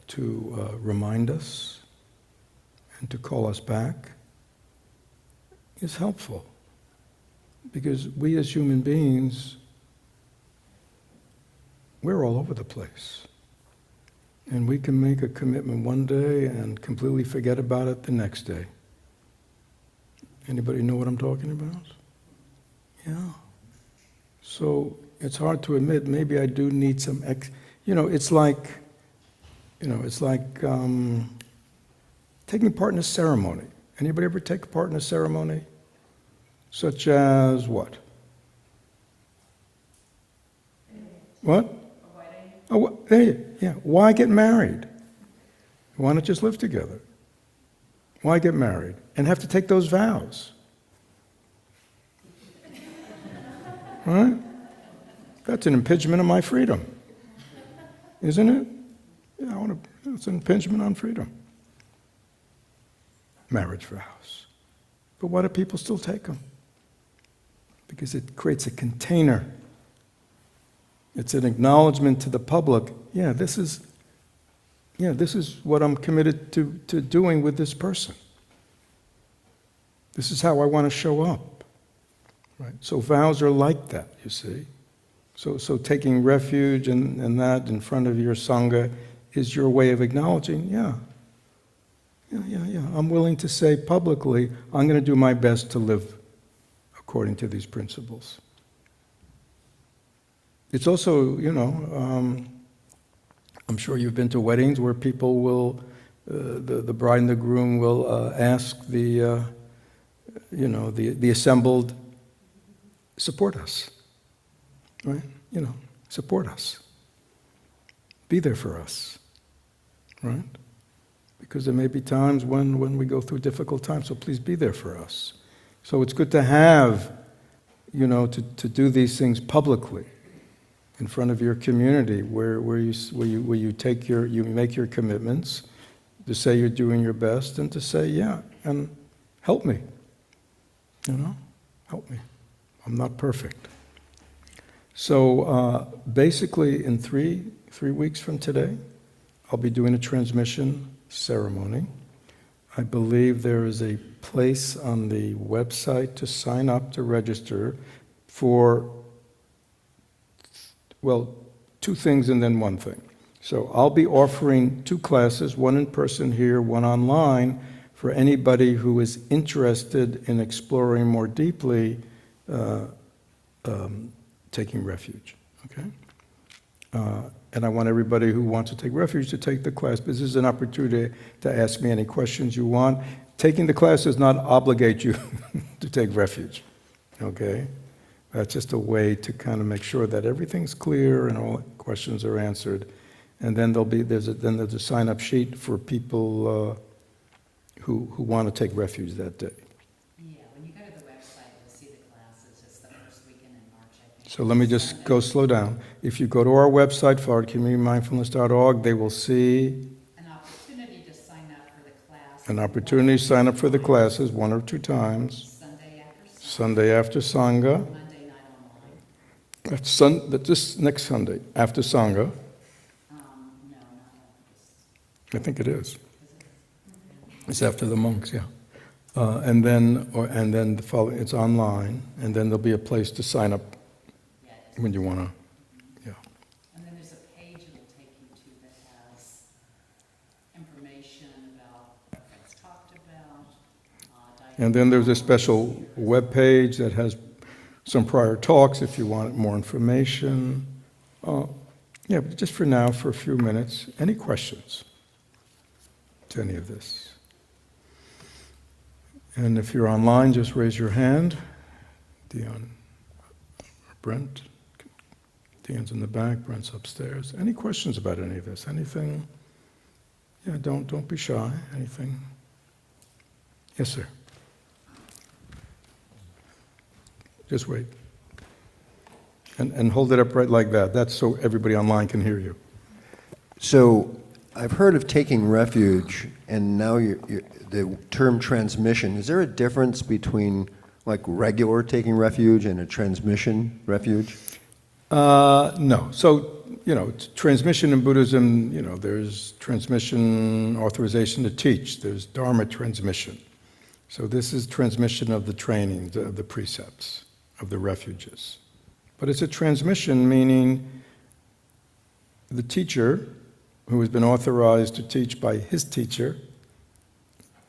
to remind us and to call us back, is helpful. Because we as human beings, we're all over the place. And we can make a commitment one day and completely forget about it the next day. Anybody know what I'm talking about? Yeah. So it's hard to admit, maybe I do need some it's like taking part in a ceremony. Anybody ever take part in a ceremony? Such as what? What? Oh, hey, yeah. Why get married? Why not just live together? Why get married and have to take those vows? Right? That's an impingement of my freedom, isn't it? Yeah, it's an impingement on freedom. Marriage vows. But why do people still take them? Because it creates a container It's an acknowledgement to the public, this is what I'm committed to doing with this person. This is how I want to show up. Right? So vows are like that, you see. So taking refuge and that in front of your Sangha is your way of acknowledging, I'm willing to say publicly, I'm going to do my best to live according to these principles. It's also, I'm sure you've been to weddings where people will, the bride and the groom will ask the assembled, support us, right? Support us. Be there for us, right? Because there may be times when we go through difficult times, so please be there for us. So it's good to have, to do these things publicly in front of your community, where you make your commitments, to say you're doing your best, and to say, and help me. Help me. I'm not perfect. So basically, in three weeks from today, I'll be doing a transmission ceremony. I believe there is a place on the website to sign up to register for, two things and then one thing. So I'll be offering 2 classes, one in person here, one online, for anybody who is interested in exploring more deeply taking refuge. Okay? And I want everybody who wants to take refuge to take the class. This is an opportunity to ask me any questions you want. Taking the class does not obligate you to take refuge. Okay? That's just a way to kind of make sure that everything's clear and all questions are answered. And then there's a sign-up sheet for people who want to take refuge that day. Yeah, when you go to the website, you'll see the classes. It's the first weekend in March, I think. So let me just slow down. If you go to our website, floridaCommunityMindfulness.org, they will see An opportunity to sign up for the class. an opportunity to sign up for the classes 1 or 2 times. Sunday after Sangha. Monday night online. That's this next Sunday, after Sangha. No, not this. I think it is. It's after the monks, yeah. And then the following, it's online, and then there'll be a place to sign up Yeah, it is. when you want to, And then there's a page it'll take you to that has information about what Fred's talked about. And then there's a special web page that has some prior talks if you want more information. But just for now, for a few minutes, any questions to any of this? And if you're online, just raise your hand. Dion, or Brent. Dion's in the back, Brent's upstairs. Any questions about any of this? Anything? Yeah, don't be shy. Anything? Yes, sir. Just wait. And hold it up right like that. That's so everybody online can hear you. So I've heard of taking refuge, and now the term transmission. Is there a difference between like regular taking refuge and a transmission refuge? No. So, transmission in Buddhism, there's transmission authorization to teach. There's Dharma transmission. So this is transmission of the training, the precepts, of the refuges. But it's a transmission, meaning the teacher, who has been authorized to teach by his teacher,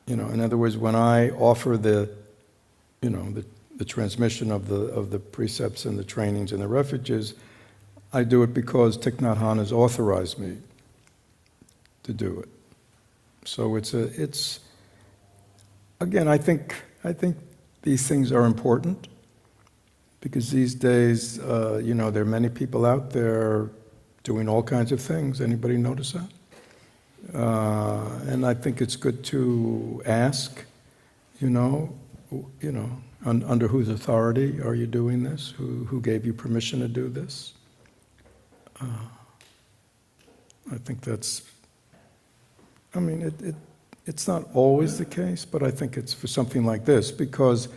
in other words, when I offer the transmission of the precepts and the trainings and the refuges, I do it because Thich Nhat Hanh has authorized me to do it. So it's again, I think these things are important because these days, there are many people out there doing all kinds of things. Anybody notice that? And I think it's good to ask, under whose authority are you doing this? Who gave you permission to do this? I think that's, it's not always the case, but I think it's for something like this, because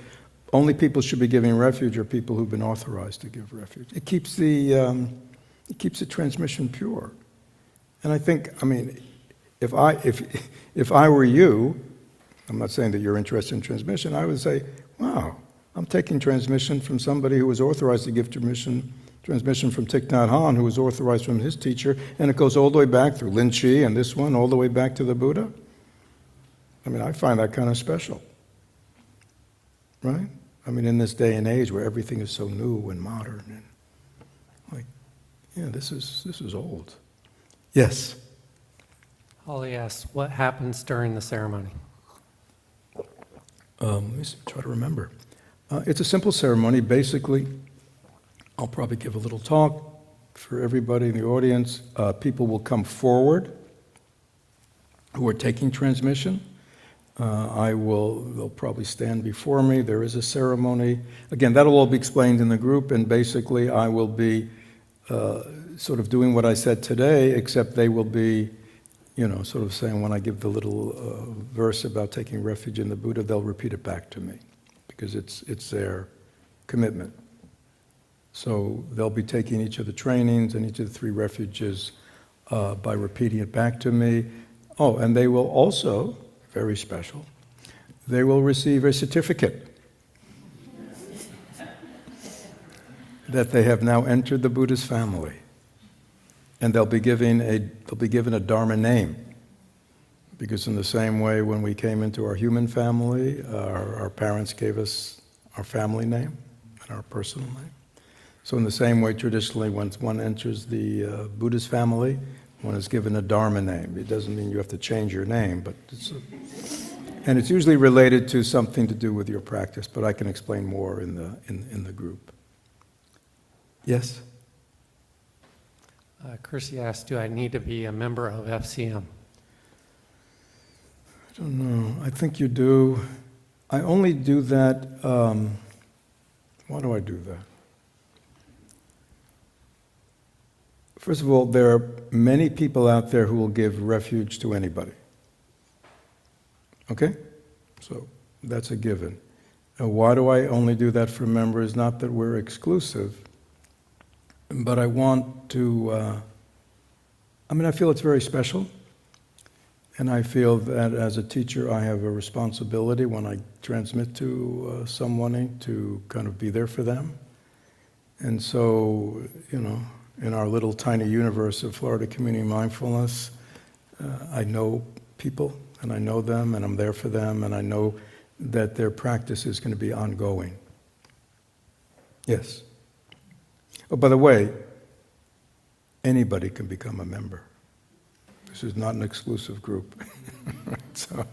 only people should be giving refuge are people who've been authorized to give refuge. It keeps the It keeps the transmission pure. And I think, I mean, if I were you, I'm not saying that you're interested in transmission, I would say, wow, I'm taking transmission from somebody who was authorized to give transmission from Thich Nhat Hanh, who was authorized from his teacher, and it goes all the way back through Lin Chi and this one, all the way back to the Buddha. I mean, I find that kind of special, right? I mean, in this day and age where everything is so new and modern, and like, yeah, this is old. Yes? Holly asks, what happens during the ceremony? Let me try to remember. It's a simple ceremony. Basically, I'll probably give a little talk for everybody in the audience. People will come forward who are taking transmission. They'll probably stand before me. There is a ceremony. Again, that'll all be explained in the group, and basically I will be sort of doing what I said today, except they will be, sort of saying, when I give the little verse about taking refuge in the Buddha, they'll repeat it back to me, because it's their commitment. So they'll be taking each of the trainings and each of the 3 refuges by repeating it back to me. Oh, and they will also, very special, they will receive a certificate that they have now entered the Buddha's family. And they'll be given a Dharma name. Because in the same way when we came into our human family, our parents gave us our family name and our personal name. So in the same way, traditionally, once one enters the Buddhist family, one is given a Dharma name. It doesn't mean you have to change your name, but and it's usually related to something to do with your practice, but I can explain more in the group. Yes? Kirsty asks, do I need to be a member of FCM? I don't know. I think you do. I only do that. Why do I do that? First of all, there are many people out there who will give refuge to anybody. Okay? So that's a given. Why do I only do that for members? Not that we're exclusive, but I want to, I feel it's very special. And I feel that as a teacher, I have a responsibility when I transmit to someone to kind of be there for them. And so, in our little tiny universe of Florida Community Mindfulness, I know people, and I know them, and I'm there for them, and I know that their practice is going to be ongoing. Yes. Oh, by the way, anybody can become a member. This is not an exclusive group. So,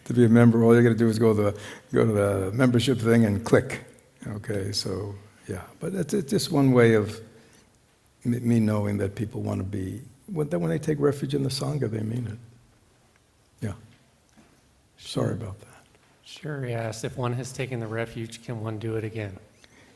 to be a member, all you got to do is go to the membership thing and click. Okay, so yeah, but it's just one way of me knowing that people want to be, when they take refuge in the Sangha, they mean it. Yeah. Sorry about that. Sherry asks, if one has taken the refuge, can one do it again?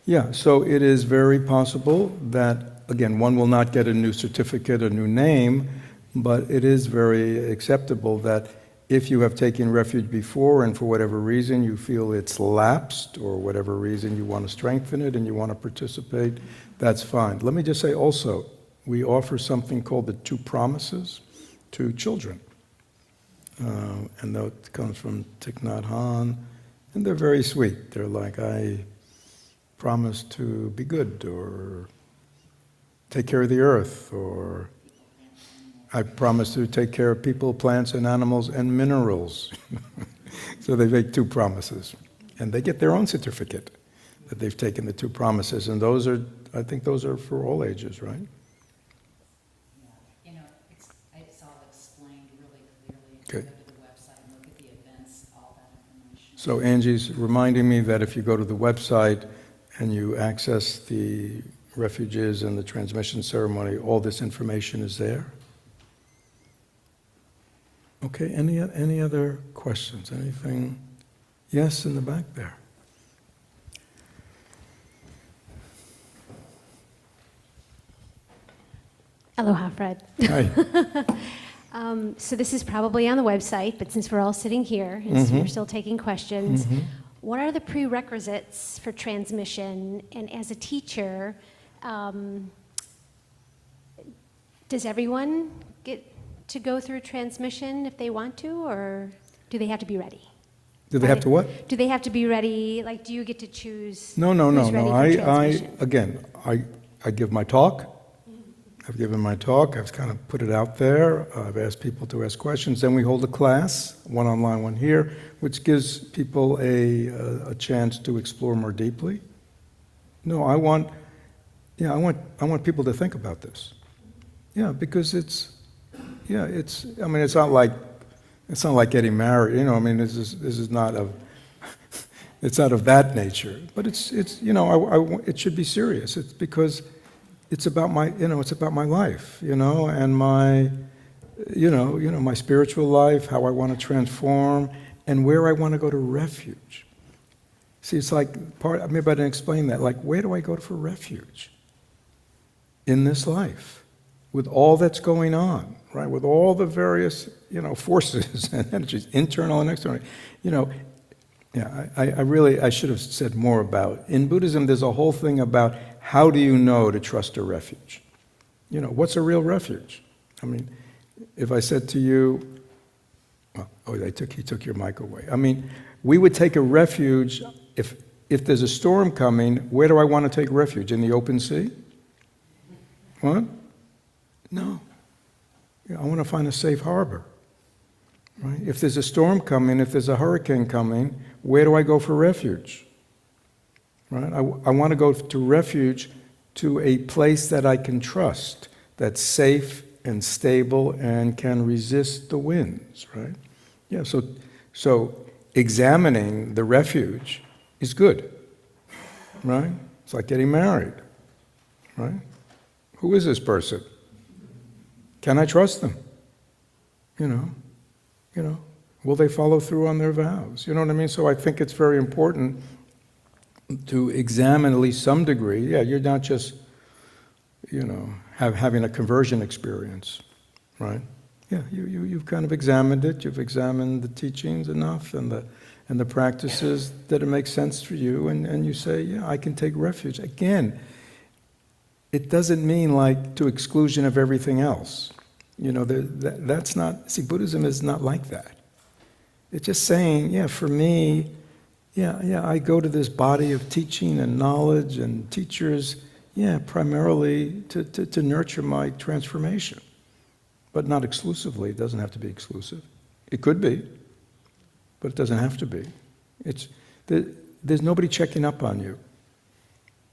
Yeah, so it is very possible that, again, one will not get a new certificate, a new name, but it is very acceptable that if you have taken refuge before and for whatever reason you feel it's lapsed, or whatever reason you want to strengthen it and you want to participate, that's fine. Let me just say also, we offer something called the 2 promises to children. And that comes from Thich Nhat Hanh, and they're very sweet. They're like, I promise to be good, or take care of the earth, or I promise to take care of people, plants, and animals, and minerals. So they make 2 promises. And they get their own certificate that they've taken the 2 promises. And I think those are for all ages, right? Yeah, it's all explained really clearly. If Okay. you go to the website and look at the events, all that information. So Angie's reminding me that if you go to the website and you access the refuges and the transmission ceremony, all this information is there. Okay, any other questions? Anything? Yes, in the back there. Aloha, Fred. Hi. So this is probably on the website, but since we're all sitting here and so you're still taking questions, what are the prerequisites for transmission? And as a teacher, Does everyone get to go through transmission if they want to, or do they have to be ready? Do they have to what? Do they have to be ready? Like, do you get to choose No, no, no, who's ready no. for transmission? Again, I give my talk. I've given my talk. I've kind of put it out there. I've asked people to ask questions. Then we hold a class, one online, one here, which gives people a chance to explore more deeply. No, I want people to think about this. Yeah, because I mean, it's not like getting married. I mean, this is not of, it's not of that nature. But it's it should be serious. It's because it's about my life, and my, my spiritual life, how I want to transform, and where I want to go to refuge. See, it's like maybe I didn't explain that. Like, where do I go for refuge in this life, with all that's going on, right? With all the various, forces and energies, internal and external. Yeah, I should have said more about. In Buddhism, there's a whole thing about how do you know to trust a refuge? What's a real refuge? I mean, if I said to you, he took your mic away. I mean, we would take a refuge if there's a storm coming. Where do I want to take refuge? In the open sea? What? No. I want to find a safe harbor. Right? If there's a storm coming, if there's a hurricane coming, where do I go for refuge? Right? I want to go to refuge to a place that I can trust, that's safe and stable and can resist the winds, right? Yeah, so examining the refuge is good, right? It's like getting married, right? Who is this person? Can I trust them? Will they follow through on their vows? You know what I mean? So I think it's very important to examine at least some degree. Yeah, you're not just, having a conversion experience, right? Yeah, you've kind of examined it. You've examined the teachings enough and the practices that it makes sense for you, and you say, yeah, I can take refuge. Again, it doesn't mean like to exclusion of everything else. That's not, see, Buddhism is not like that. It's just saying, yeah, for me, I go to this body of teaching and knowledge and teachers, primarily to nurture my transformation. But not exclusively. It doesn't have to be exclusive. It could be, but it doesn't have to be. There's nobody checking up on you.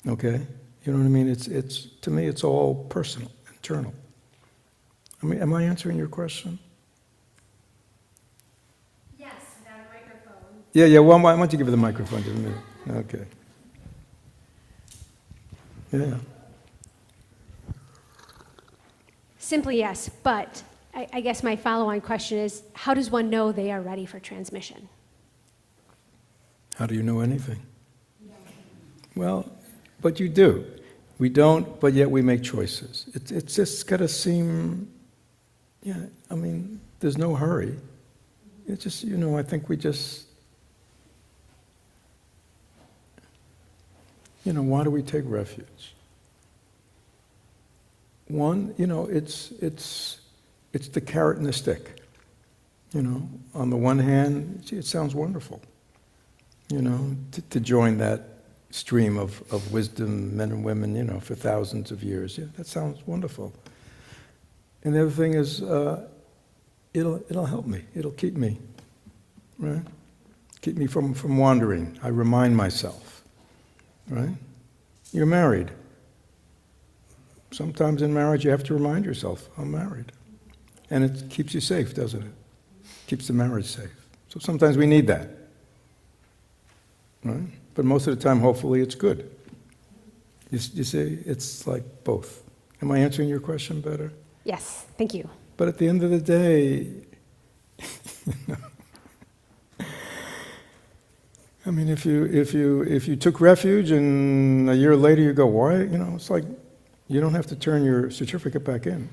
Okay? You know what I mean? It's to me, it's all personal, internal. I mean, am I answering your question? Yes, without a microphone. Yeah. Well, why don't you give her the microphone to me? Okay. Yeah. Simply yes, but I guess my follow-on question is, how does one know they are ready for transmission? How do you know anything? Well, but you do. We don't, but yet we make choices. It's just got to seem, I mean, there's no hurry. It's just, I think we just, why do we take refuge? One, it's the carrot and the stick. On the one hand, it sounds wonderful, to join that stream of wisdom, men and women, for thousands of years. Yeah, that sounds wonderful. And the other thing is, it'll help me. It'll keep me, right? Keep me from wandering. I remind myself, right? You're married. Sometimes in marriage you have to remind yourself, I'm married. And it keeps you safe, doesn't it? Keeps the marriage safe. So sometimes we need that, right? But most of the time, hopefully, it's good. You see, it's like both. Am I answering your question better? Yes, thank you. But at the end of the day, I mean, if you took refuge and a year later you go, why? It's like you don't have to turn your certificate back in.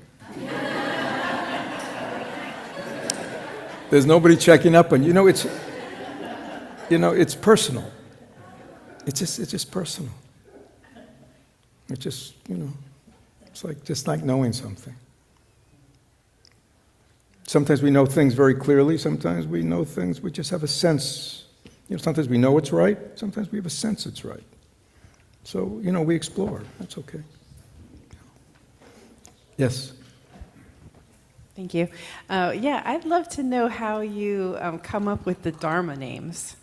There's nobody checking up on you. It's personal. It's just personal. It's just, it's like just like knowing something. Sometimes we know things very clearly. Sometimes we know things, we just have a sense. Sometimes we know it's right. Sometimes we have a sense it's right. So, we explore. That's okay. Yes? Thank you. Yeah, I'd love to know how you come up with the Dharma names.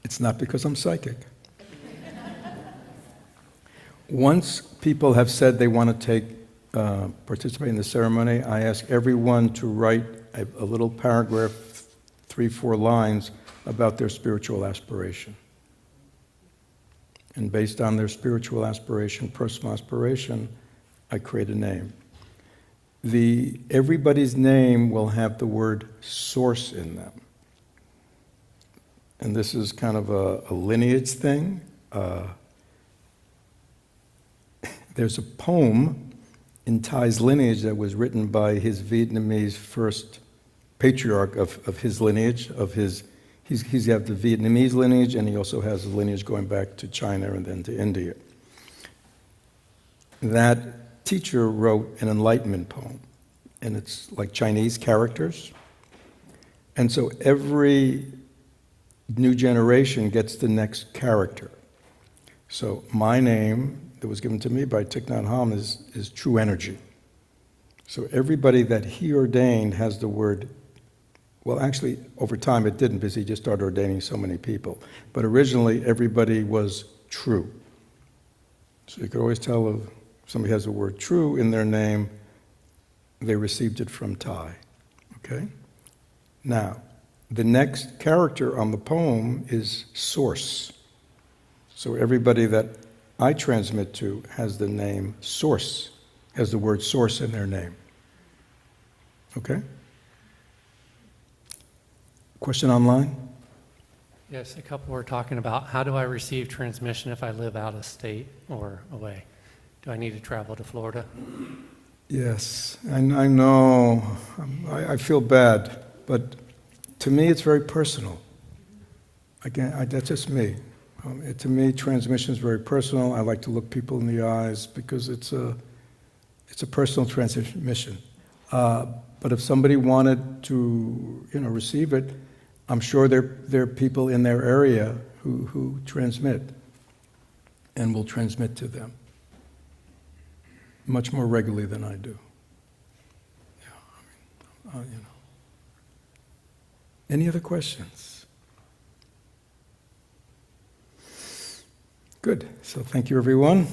It's not because I'm psychic. Once people have said they want to participate in the ceremony, I ask everyone to write a little paragraph, 3-4 lines, about their spiritual aspiration. And based on their spiritual aspiration, personal aspiration, I create a name. Everybody's name will have the word source in them. And this is kind of a lineage thing. There's a poem in Thai's lineage that was written by his Vietnamese first patriarch of his lineage, he's got the Vietnamese lineage, and he also has a lineage going back to China and then to India. That teacher wrote an enlightenment poem, and it's like Chinese characters. And so every new generation gets the next character. So my name that was given to me by Thich Nhat Hanh is true energy. So everybody that he ordained has the word, well, actually, over time it didn't, because he just started ordaining so many people. But originally, everybody was true. So you could always tell if somebody has the word true in their name, they received it from Thai. Okay? Now, the next character on the poem is source. So everybody that I transmit to has the name source, has the word source in their name. Okay? Question online? Yes, a couple were talking about how do I receive transmission if I live out of state or away? Do I need to travel to Florida? Yes, I know. I feel bad, but to me it's very personal. Again, that's just me. To me, transmission is very personal. I like to look people in the eyes because it's a personal transmission. But if somebody wanted to, receive it, I'm sure there are people in their area who transmit and will transmit to them much more regularly than I do. Yeah, Any other questions? Good. So thank you, everyone.